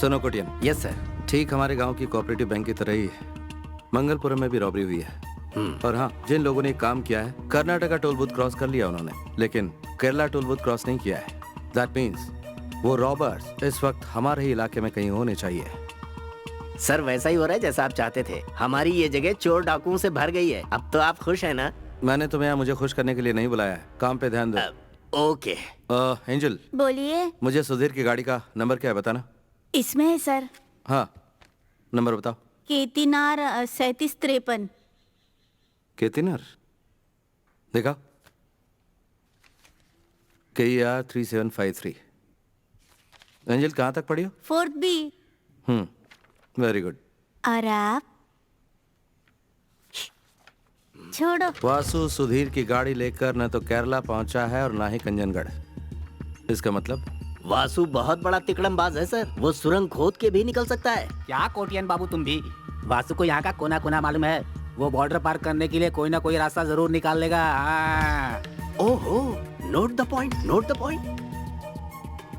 Speaker 10: सुनो कोटियन।
Speaker 7: Yes sir.
Speaker 10: ठीक हमारे गांव की कोऑपरेटिव बैंक की तरह ही है, मंगलपुरम में भी रॉबरी हुई है। और हाँ, जिन लोगों ने काम किया है, कर्नाटका टोल बूथ क्रॉस कर लिया उन्होंने, लेकिन केरला टोल बूथ क्रॉस नहीं किया है। दैट मीन्स वो रॉबर्स इस वक्त हमारे ही इलाके में कहीं होने चाहिए।
Speaker 7: सर वैसा ही हो रहा है जैसा आप चाहते थे। हमारी ये जगह चोर डाकुओं से भर गई है। अब तो आप खुश हैं ना?
Speaker 10: मैंने तुम्हें यहाँ मुझे खुश करने के लिए नहीं बुलाया है, काम पे ध्यान दो।
Speaker 7: ओके।
Speaker 10: एंजल,
Speaker 16: बोलिए।
Speaker 10: मुझे सुधीर की गाड़ी का नंबर क्या है बताना।
Speaker 16: इसमें है सर।
Speaker 10: हाँ, नंबर बताओ।
Speaker 16: KTNR 3753।
Speaker 10: KTNR देखा, KER 3753। एंजल कहाँ तक पढ़ी हो?
Speaker 16: 4th B।
Speaker 10: Very good.
Speaker 16: और आप? छोड़ो।
Speaker 10: वासु सुधीर की गाड़ी लेकर न तो केरला पहुंचा है और ना ही कंजनगढ़। इसका मतलब
Speaker 7: वासु बहुत बड़ा तिकड़मबाज है सर। वो सुरंग खोद के भी निकल सकता है।
Speaker 14: क्या कोटियन बाबू तुम भी? वासु को यहाँ का कोना कोना मालूम है। वो बॉर्डर पार करने के लिए कोई ना कोई रास्ता जरूर निकाल लेगा।
Speaker 7: ओहो, note the point, note the point.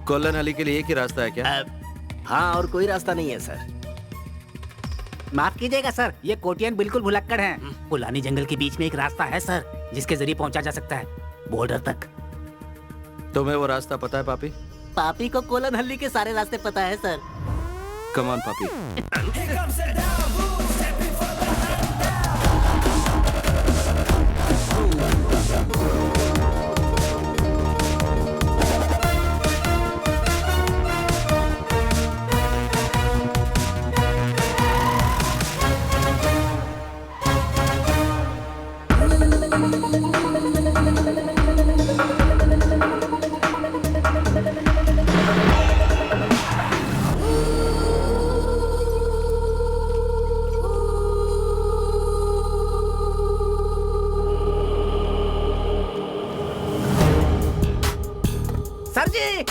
Speaker 10: Colon Ali के लिए एक ही रास्ता है क्या?
Speaker 7: हाँ, और कोई रास्ता नहीं है सर।
Speaker 14: माफ कीजिएगा सर, ये कोटियन बिल्कुल भुलक्कड़ हैं। पुलानी जंगल के बीच में एक रास्ता है सर, जिसके जरिए पहुंचा जा सकता है बॉर्डर तक।
Speaker 10: तुम्हें वो रास्ता पता है पापी?
Speaker 7: पापी को कोलन हल्ली के सारे रास्ते पता है सर।
Speaker 10: कम ऑन पापी।
Speaker 14: सर जी।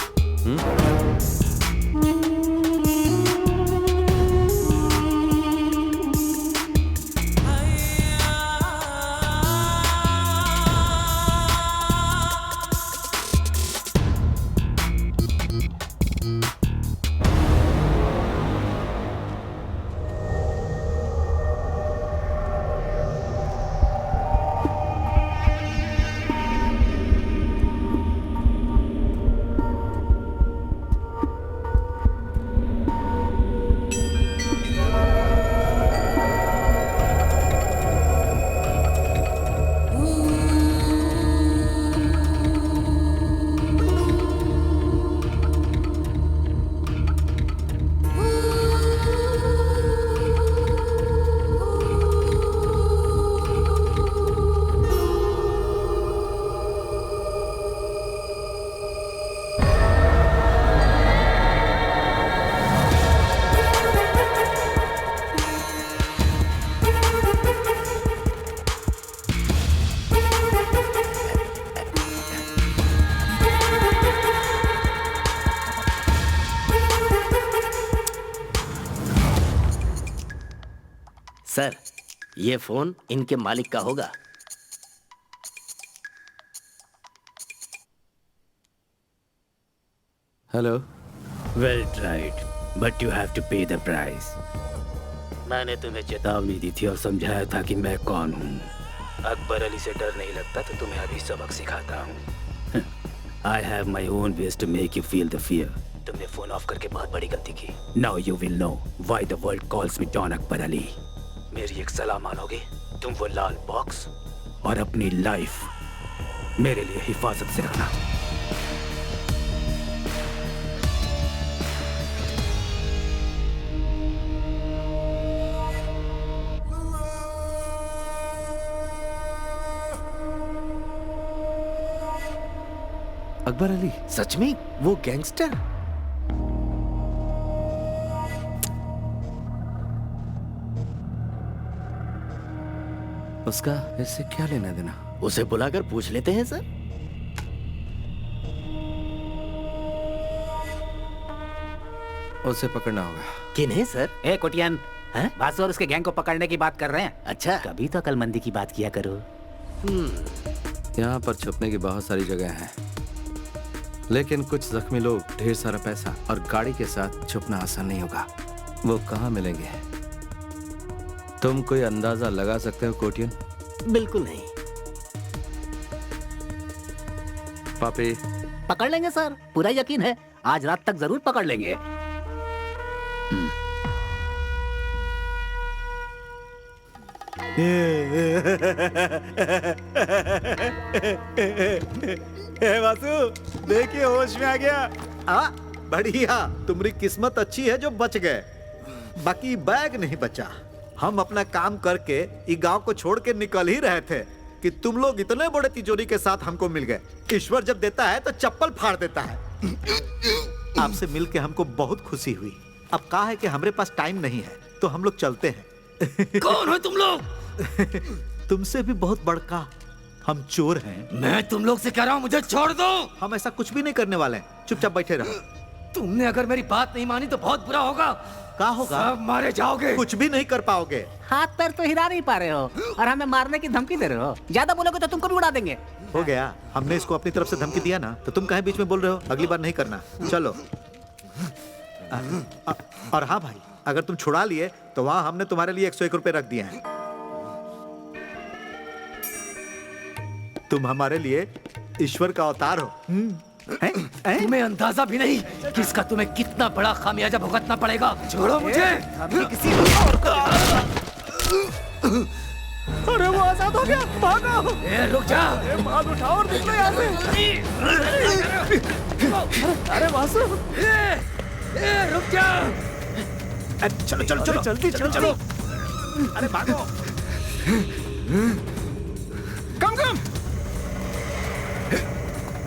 Speaker 7: सर, ये फोन इनके मालिक का होगा।
Speaker 10: Hello.
Speaker 1: Well tried, but you have to pay the price. मैंने तुम्हें चेतावनी दी थी और समझाया था कि मैं कौन हूँ। अकबर अली से डर नहीं लगता तो तुम्हें अभी सबक सिखाता हूँ। I have my own ways to make you feel the fear. तुमने फोन ऑफ करके बहुत बड़ी गलती की। Now you will know why the world calls me don Akbar Ali. मेरी एक सलाह मानोगे? तुम वो लाल बॉक्स और अपनी लाइफ मेरे लिए हिफाजत से रखना।
Speaker 7: अकबर अली सच में वो गैंगस्टर?
Speaker 10: उसका इससे क्या लेना देना?
Speaker 7: उसे बुलाकर पूछ लेते हैं सर।
Speaker 10: उसे पकड़ना होगा।
Speaker 7: किन्हें सर?
Speaker 14: ए कोटियन, वासु और उसके गैंग को पकड़ने की बात कर रहे हैं।
Speaker 7: अच्छा,
Speaker 14: कभी तो अकलमंदी की बात किया करो।
Speaker 10: यहाँ पर छुपने की बहुत सारी जगह हैं। लेकिन कुछ जख्मी लोग, ढेर सारा पैसा और गाड़ी के साथ छुपना आसान नहीं होगा। वो कहाँ मिलेंगे? तुम कोई अंदाजा लगा सकते हो कोटियन?
Speaker 14: बिल्कुल नहीं।
Speaker 10: पापी,
Speaker 14: पकड़ लेंगे सर, पूरा यकीन है। आज रात तक जरूर पकड़ लेंगे।
Speaker 5: वासु, देखिए होश में आ गया। बढ़िया, तुम्हारी किस्मत अच्छी है जो बच गए, बाकी बैग नहीं बचा। हम अपना काम करके इस गांव को छोड़ के निकल ही रहे थे कि तुम लोग इतने बड़े तिजोरी के साथ हमको मिल गए। ईश्वर जब देता है तो चप्पल फाड़ देता है। आपसे मिलके हमको बहुत खुशी हुई। अब कहा है कि हमारे पास टाइम नहीं है, तो हम लोग चलते हैं।
Speaker 18: कौन हो तुम लोग?
Speaker 5: तुमसे भी बहुत बड़का हम चोर हैं।
Speaker 18: मैं तुम लोग से कह रहा हूँ, मुझे छोड़ दो।
Speaker 5: हम ऐसा कुछ भी नहीं करने वाले हैं, चुपचाप बैठे रहो।
Speaker 18: तुमने अगर मेरी बात नहीं मानी तो बहुत बुरा होगा।
Speaker 5: क्या होगा?
Speaker 18: सब मारे जाओगे।
Speaker 5: कुछ भी नहीं कर पाओगे।
Speaker 14: हाथ पैर तो हिला नहीं पा रहे हो और हमें मारने की धमकी दे रहे हो। ज्यादा बोलोगे तो तुमको भी उड़ा देंगे।
Speaker 5: हो गया, हमने इसको अपनी तरफ से धमकी दिया ना, तो तुम काहे बीच में बोल रहे हो? अगली बार नहीं करना। चलो। और हाँ भाई, अगर तुम छुड़ा लिए तो वहां हमने तुम्हारे लिए 101 रुपए रख दिए हैं। तुम हमारे लिए ईश्वर का अवतार हो।
Speaker 18: तुम्हें अंदाजा भी नहीं कि इसका तुम्हें कितना बड़ा खामियाजा भुगतना पड़ेगा। छोड़ो मुझे।
Speaker 12: अरे वो आजाद हो गया, भागो!
Speaker 18: रुक जा।
Speaker 12: माल उठाओ और निकलो यहाँ से। अरे वासु,
Speaker 18: रुक जा।
Speaker 5: चलो चलो चलो,
Speaker 12: जल्दी चलो।
Speaker 5: अरे भागो।
Speaker 12: कम।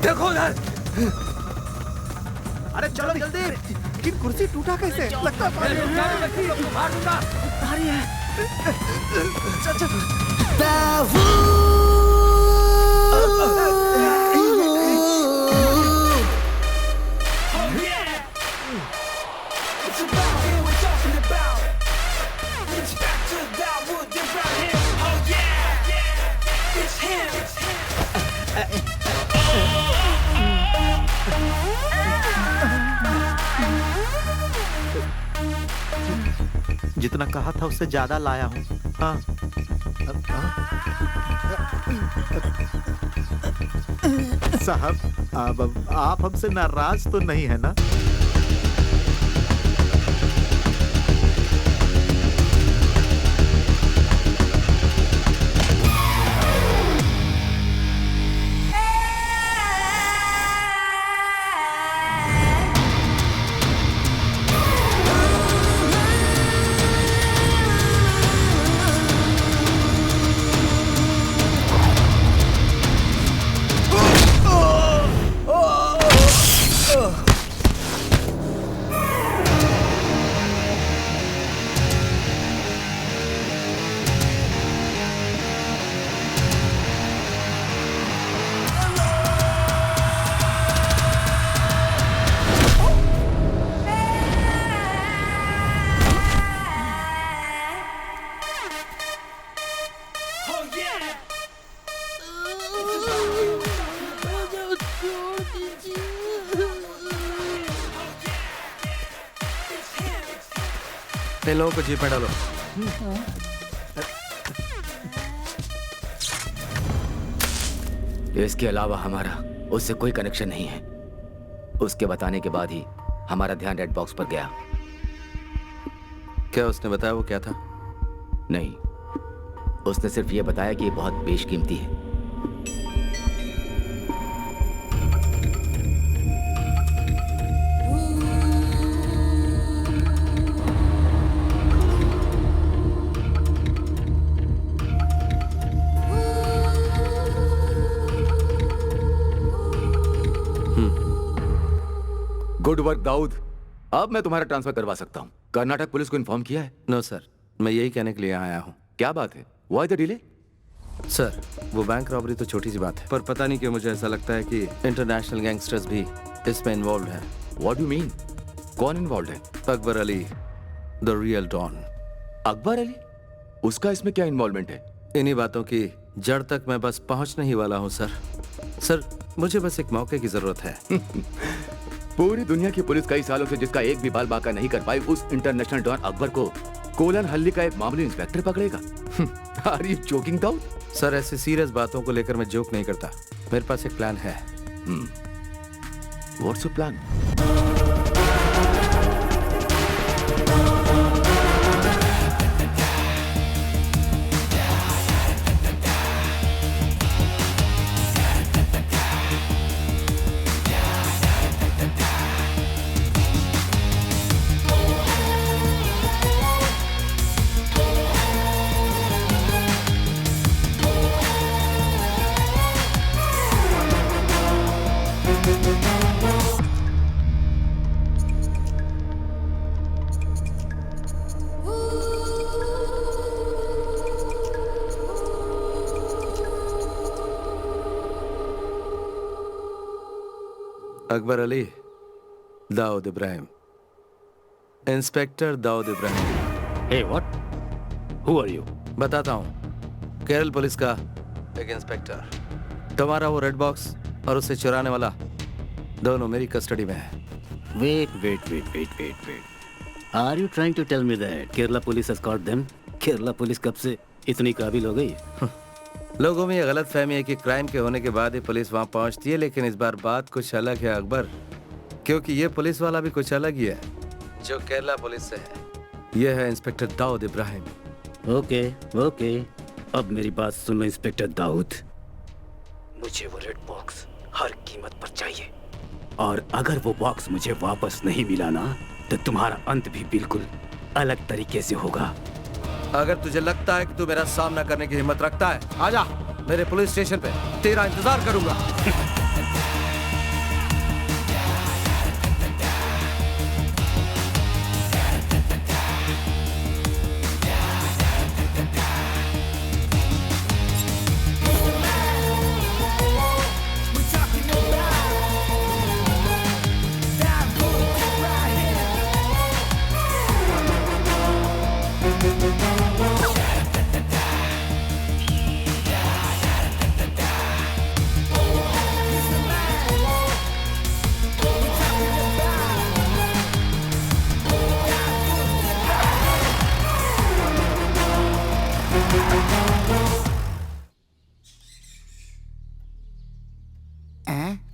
Speaker 18: देखो उधर।
Speaker 5: अरे चलो जल्दी।
Speaker 12: कि कुर्सी टूटा कैसे? लगता है
Speaker 18: मार दूंगा।
Speaker 12: भारी है।
Speaker 5: जितना कहा था उससे ज्यादा लाया हूँ। हाँ। साहब, अब आप हमसे नाराज तो नहीं है ना?
Speaker 10: इन लोगों को जीप में डालो।
Speaker 18: इसके अलावा हमारा उससे कोई कनेक्शन नहीं है। उसके बताने के बाद ही हमारा ध्यान रेड बॉक्स पर गया।
Speaker 10: क्या उसने बताया वो क्या था?
Speaker 18: नहीं, उसने सिर्फ ये बताया कि ये बहुत बेशकीमती है।
Speaker 11: Good work Dawood. अब मैं तुम्हारा ट्रांसफर करवा सकता हूँ। कर्नाटक पुलिस को इन्फॉर्म किया है?
Speaker 10: नो सर, मैं यही कहने के लिए यहाँ आया हूँ।
Speaker 11: क्या बात है? Why the delay?
Speaker 10: सर, वो बैंक रॉबरी तो छोटी सी बात है, पर पता नहीं क्यों मुझे ऐसा लगता है कि इंटरनेशनल गैंगस्टर्स भी इसमें इन्वॉल्व हैं।
Speaker 11: What do mean? कौन इन्वॉल्व है?
Speaker 10: Akbar Ali, the real don.
Speaker 11: Akbar Ali? उसका इसमें क्या इन्वॉल्वमेंट है?
Speaker 10: इन्हीं बातों की जड़ तक मैं बस पहुंचने ही वाला हूं सर। मुझे बस एक मौके की जरूरत है।
Speaker 11: पूरी दुनिया की पुलिस कई सालों से जिसका एक भी बाल बाका नहीं कर पाई, उस इंटरनेशनल डॉन अकबर को कोलन हल्ली का एक मामूली इंस्पेक्टर पकड़ेगा? Are you joking Dawood?
Speaker 10: Sir, ऐसी सीरियस बातों को लेकर मैं जोक नहीं करता। मेरे पास एक प्लान है।
Speaker 11: What's your plan?
Speaker 10: Akbar Ali, Dawood Ibrahim, inspector Dawood Ibrahim.
Speaker 1: Hey, what? Who are you?
Speaker 10: बताता हूँ। केरल पुलिस का एक इंस्पेक्टर। तुम्हारा वो रेड बॉक्स और उसे चुराने वाला दोनों मेरी कस्टडी में है।
Speaker 1: Wait. Are you trying to tell me that Kerala police has caught them? Kerala police कब से इतनी काबिल हो गई?
Speaker 10: लोगों में ये गलत फहमी है कि क्राइम के होने के बाद ही पुलिस वहां पहुंचती है, लेकिन इस बार बात कुछ अलग है अकबर, क्योंकि ये पुलिस वाला भी कुछ अलग ही है जो केरला पुलिस से है। ये है इंस्पेक्टर दाऊद इब्राहिम।
Speaker 1: ओके, अब मेरी बात सुन लो इंस्पेक्टर दाऊद। मुझे वो रेड बॉक्स हर कीमत पर चाहिए, और अगर वो बॉक्स मुझे वापस नहीं मिला ना, तो तुम्हारा अंत भी बिल्कुल अलग तरीके से होगा।
Speaker 10: अगर तुझे लगता है कि तू मेरा सामना करने की हिम्मत रखता है, आजा मेरे पुलिस स्टेशन पे, तेरा इंतजार करूंगा।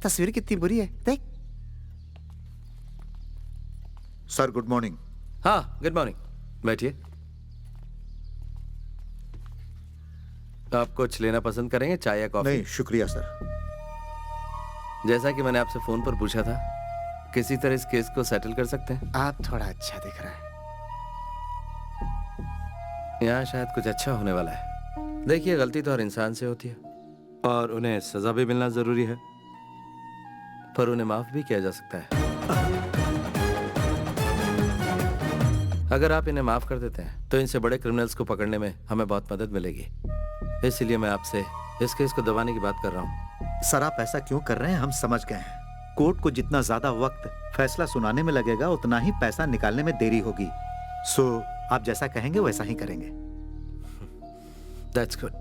Speaker 15: तस्वीर कितनी बुरी है, देख।
Speaker 5: Sir, good morning.
Speaker 10: हाँ, गुड मॉर्निंग। बैठिए। आप कुछ लेना पसंद करेंगे, चाय या कॉफी?
Speaker 5: नहीं शुक्रिया सर।
Speaker 10: जैसा कि मैंने आपसे फोन पर पूछा था, किसी तरह इस केस को सेटल कर सकते हैं?
Speaker 15: आप थोड़ा अच्छा दिख रहा है।
Speaker 10: यहाँ शायद कुछ अच्छा होने वाला है। देखिए, गलती तो हर इंसान से होती है और उन्हें सजा भी मिलना जरूरी है, पर उन्हें माफ भी किया जा सकता है। अगर आप इन्हें माफ कर देते हैं तो इनसे बड़े क्रिमिनल्स को पकड़ने में हमें बहुत मदद मिलेगी। इसलिए मैं आपसे इस केस को दबाने की बात कर रहा हूँ।
Speaker 5: सर, आप ऐसा क्यों कर रहे हैं, हम समझ गए हैं। कोर्ट को जितना ज्यादा वक्त फैसला सुनाने में लगेगा, उतना ही पैसा निकालने में देरी होगी। सो आप जैसा कहेंगे वैसा ही करेंगे।
Speaker 10: That's good.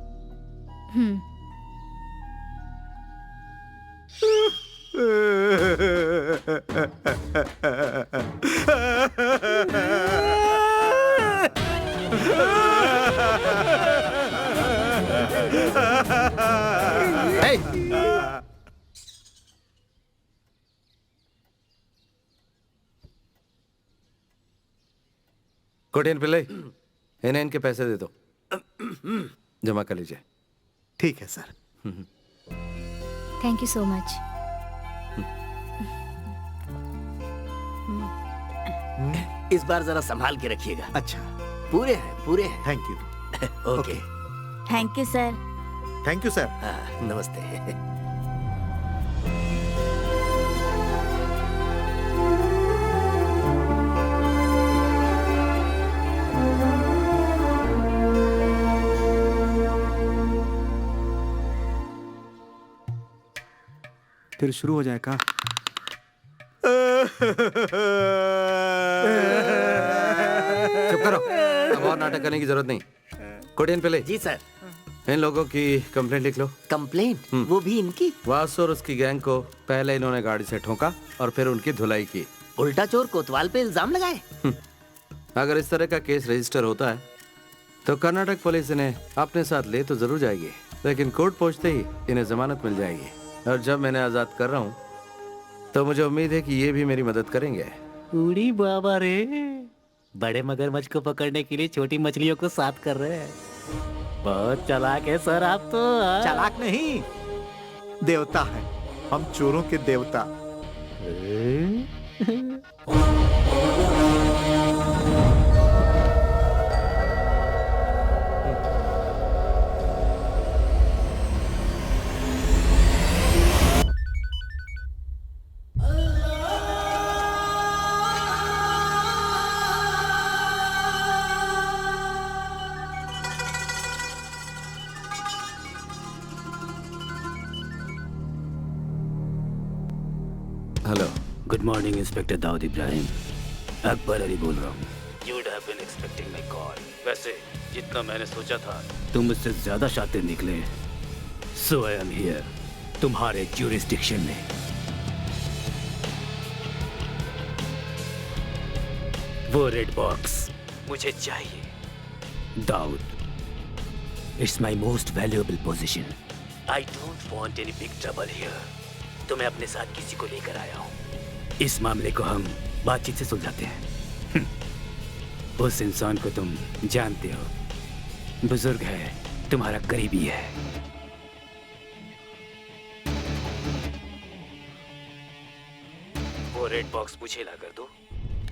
Speaker 15: Hey!
Speaker 10: कोटियन पिल्ले, इन्हें इनके पैसे दे दो, जमा कर लीजिए।
Speaker 5: ठीक है sir.
Speaker 19: Thank you so much.
Speaker 7: इस बार जरा संभाल के रखिएगा।
Speaker 5: अच्छा,
Speaker 7: पूरे हैं।
Speaker 5: Thank you.
Speaker 7: Okay.
Speaker 16: Thank you sir.
Speaker 5: Thank you sir.
Speaker 7: नमस्ते।
Speaker 13: फिर शुरू हो जाए का?
Speaker 10: चुप करो, अब और नाटक करने की जरूरत नहीं। कोटियन पिल्ले
Speaker 7: जी सर।
Speaker 10: इन लोगों की कंप्लेंट लिख लो।
Speaker 7: कंप्लेंट? वो भी इनकी?
Speaker 10: वासु और उसकी गैंग को पहले इन्होंने गाड़ी से ठोका और फिर उनकी धुलाई की।
Speaker 7: उल्टा चोर कोतवाल पे इल्जाम लगाए।
Speaker 10: अगर इस तरह का केस रजिस्टर होता है तो कर्नाटक पुलिस इन्हें अपने साथ ले तो जरूर जाएगी, लेकिन कोर्ट पहुंचते ही इन्हें जमानत मिल जाएगी। और जब मैं इन्हें आजाद कर रहा हूँ तो मुझे उम्मीद है कि ये भी मेरी मदद करेंगे।
Speaker 14: उड़ी बाबा रे, बड़े मगरमच्छ को पकड़ने के लिए छोटी मछलियों को साथ कर रहे हैं। बहुत चालाक है सर आप तो।
Speaker 5: चालाक नहीं, देवता है हम, चोरों के देवता।
Speaker 1: Hello, good morning inspector Dawood Ibrahim. Akbar Ali बोल रहा हूँ। You'd have been expecting my call. वैसे जितना मैंने सोचा था तुम मुझसे ज्यादा शातिर निकले। So I am here, तुम्हारे jurisdiction में। वो रेड बॉक्स मुझे चाहिए Dawood. It's my most valuable possession. I don't want any big trouble here. तो मैं अपने साथ किसी को लेकर आया हूँ। इस मामले को हम बातचीत से सुलझाते हैं। उस इंसान को तुम जानते हो, बुजुर्ग है, तुम्हारा करीबी है। वो रेड बॉक्स मुझे ला कर दो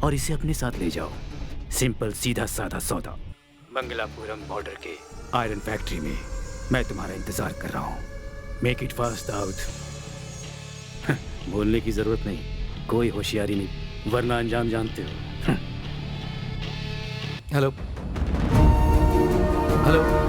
Speaker 1: और इसे अपने साथ ले जाओ। सिंपल सीधा साधा सौदा। मंगलापुरम बॉर्डर के आयरन फैक्ट्री में मैं तुम्हारा इंतजार कर रहा हूँ। Make it fast Dawood. बोलने की जरूरत नहीं, कोई होशियारी नहीं, वरना अंजाम जानते हो।
Speaker 10: हेलो हेलो,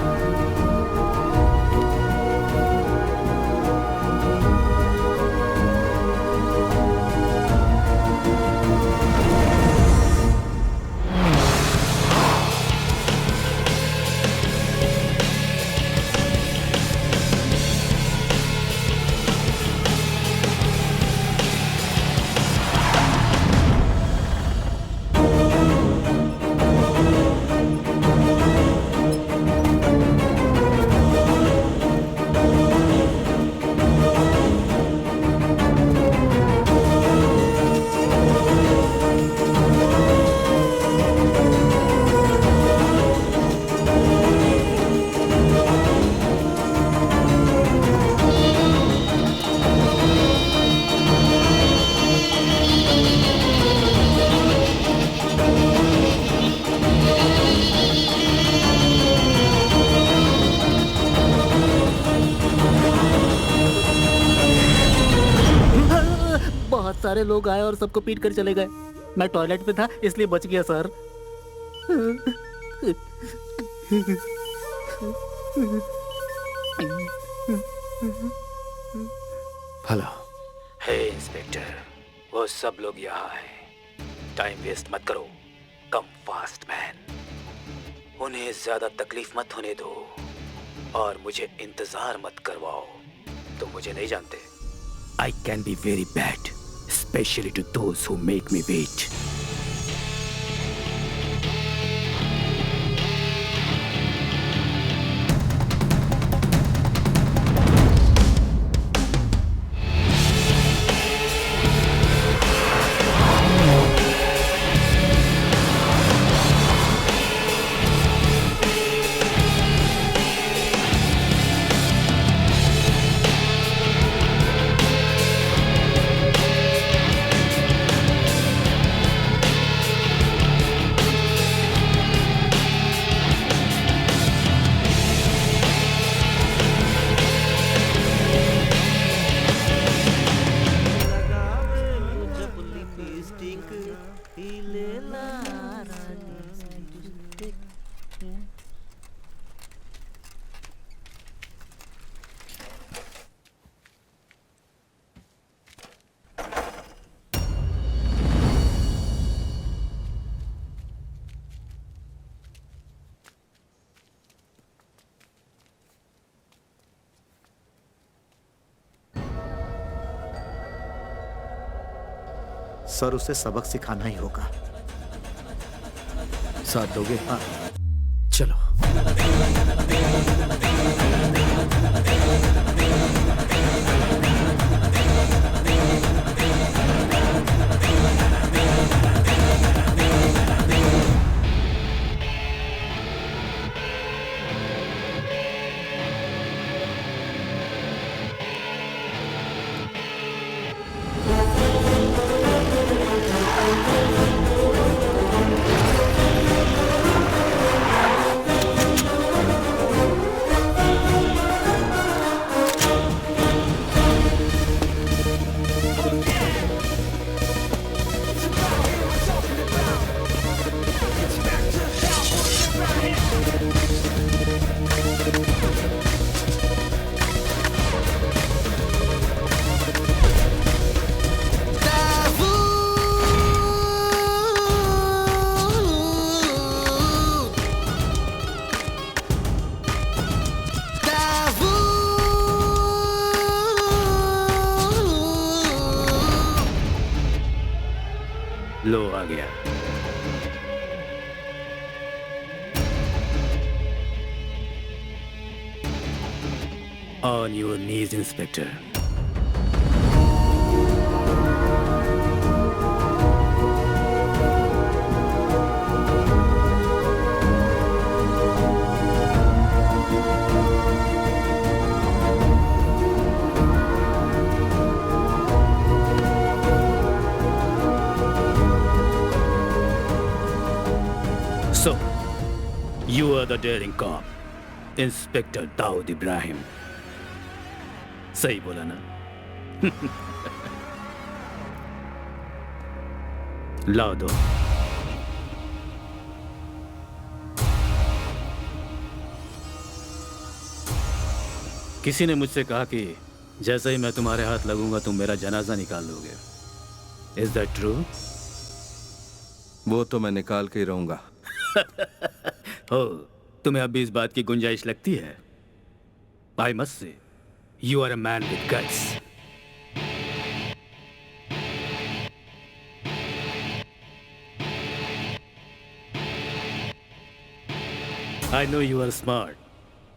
Speaker 14: सारे लोग आए और सबको पीट कर चले गए। मैं टॉयलेट में था इसलिए बच गया सर।
Speaker 10: हेलो।
Speaker 1: हे इंस्पेक्टर, वो सब लोग यहाँ हैं। टाइम वेस्ट मत करो, कम फास्ट मैन। उन्हें ज्यादा तकलीफ मत होने दो और मुझे इंतजार मत करवाओ। तुम मुझे नहीं जानते। I can be very bad, especially to those who make me wait.
Speaker 5: Sir उसे सबक सिखाना ही होगा।
Speaker 10: साथ दोगे?
Speaker 5: हाँ। चलो।
Speaker 1: लो आ गया। On your knees, Inspector. So, you are the daring cop, Inspector Daud Ibrahim. सही बोला ना? लाओ दो। किसी ने मुझसे कहा कि जैसे ही मैं तुम्हारे हाथ लगूंगा तुम मेरा जनाजा निकाल लोगे। Is that true?
Speaker 10: वो तो मैं निकाल के ही रहूंगा।
Speaker 1: हो, तुम्हें अब भी इस बात की गुंजाइश लगती है? I must say, you are a man with guts. I know you are smart,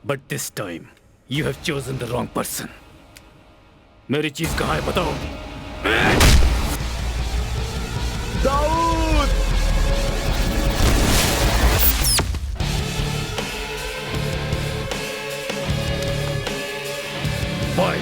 Speaker 1: but this time you have chosen the wrong person. मेरी चीज कहाँ है बताओ?
Speaker 12: दाऊद!
Speaker 1: Boy!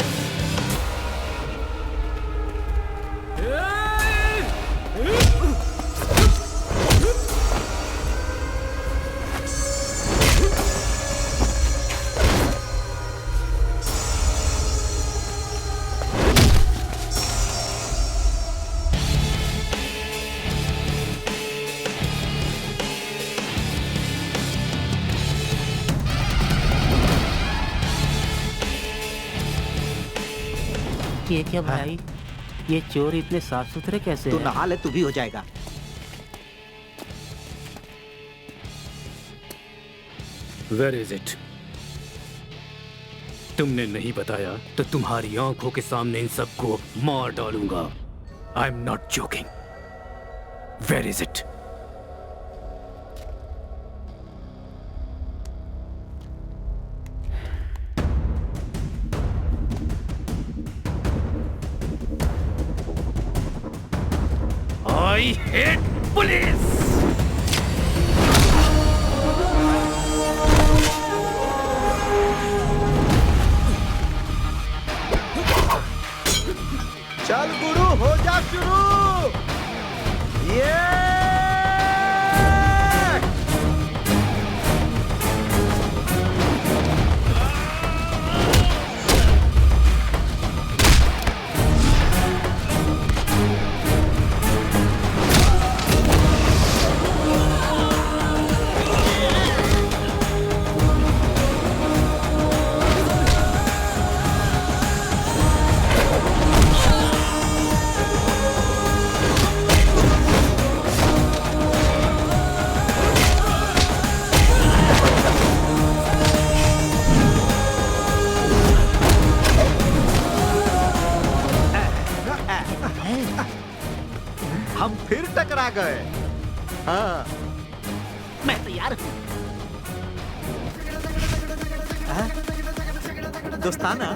Speaker 14: ये क्या भाई? ये चोर इतने साफ सुथरे कैसे
Speaker 15: तू
Speaker 14: हैं?
Speaker 15: नहा ले, तू भी हो जाएगा।
Speaker 1: Where is it? तुमने नहीं बताया तो तुम्हारी आंखों के सामने इन सबको मार डालूंगा। I am not joking. Where is it? I hate police!
Speaker 12: चल गुरु, हो जा शुरू। ये
Speaker 5: हम फिर टकरा गए। हाँ
Speaker 2: मैं तैयार हूँ।
Speaker 5: दोस्ताना।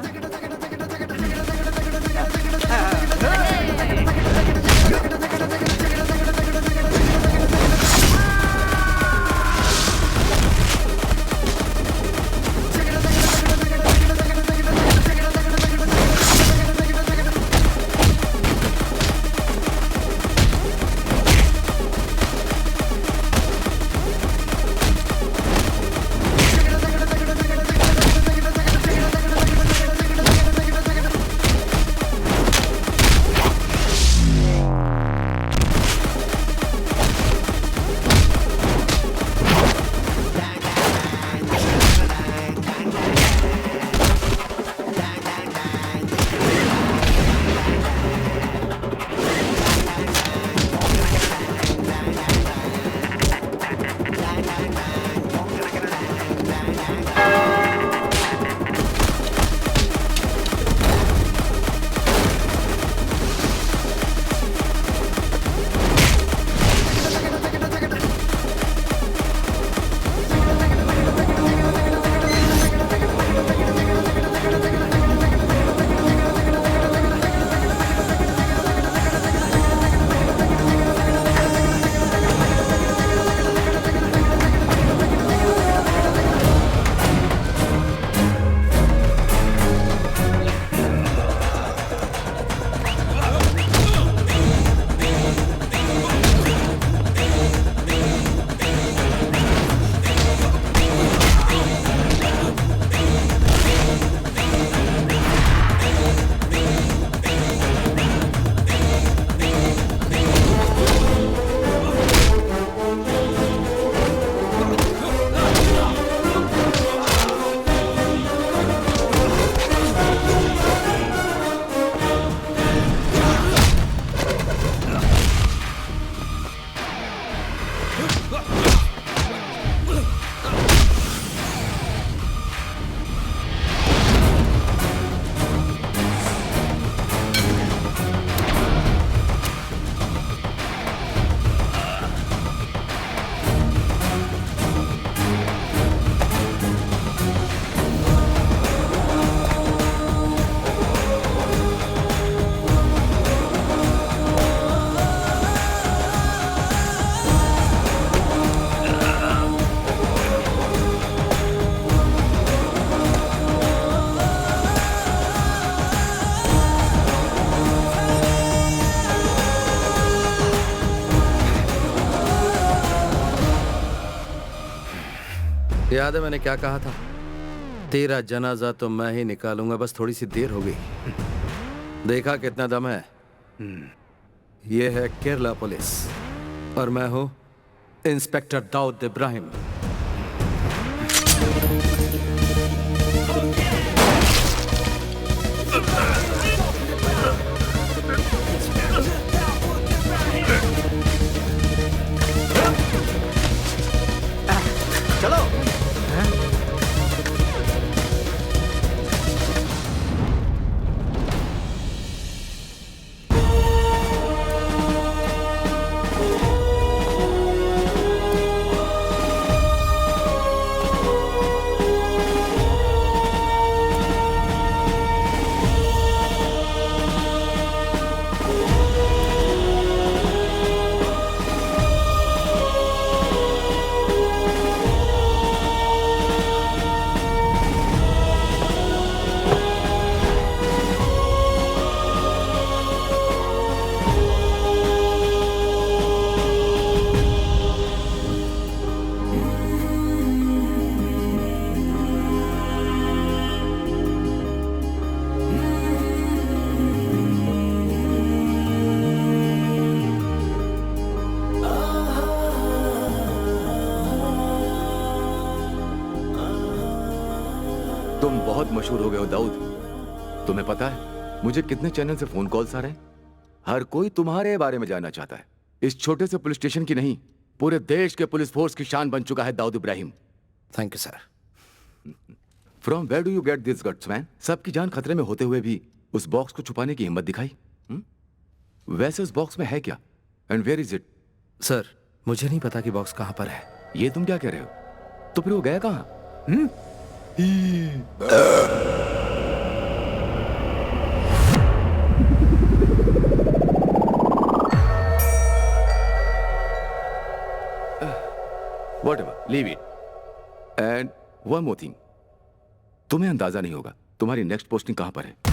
Speaker 10: याद है मैंने क्या कहा था? तेरा जनाजा तो मैं ही निकालूंगा, बस थोड़ी सी देर हो गई। देखा कितना दम है। ये है केरला पुलिस और मैं हूं इंस्पेक्टर दाऊद इब्राहिम।
Speaker 5: चलो।
Speaker 11: तुम बहुत मशहूर हो गए हो दाऊद। तुम्हें पता है मुझे कितने चैनल से फोन कॉल्स आ रहे हैं? हर कोई तुम्हारे बारे में जानना चाहता है। इस छोटे से पुलिस स्टेशन की नहीं, पूरे देश के पुलिस फोर्स की शान बन चुका है Dawood Ibrahim.
Speaker 10: Thank you sir.
Speaker 11: From where do you get this guts man? सबकी जान खतरे में होते हुए भी उस बॉक्स को छुपाने की हिम्मत दिखाई। वैसे उस बॉक्स में है क्या? And where is it?
Speaker 10: Sir, मुझे नहीं पता कि बॉक्स कहाँ पर है।
Speaker 11: ये तुम क्या कह रहे हो? तो फिर वो गया कहाँ? Whatever, leave it. And one more thing. तुम्हें अंदाजा नहीं होगा तुम्हारी नेक्स्ट पोस्टिंग कहां पर है।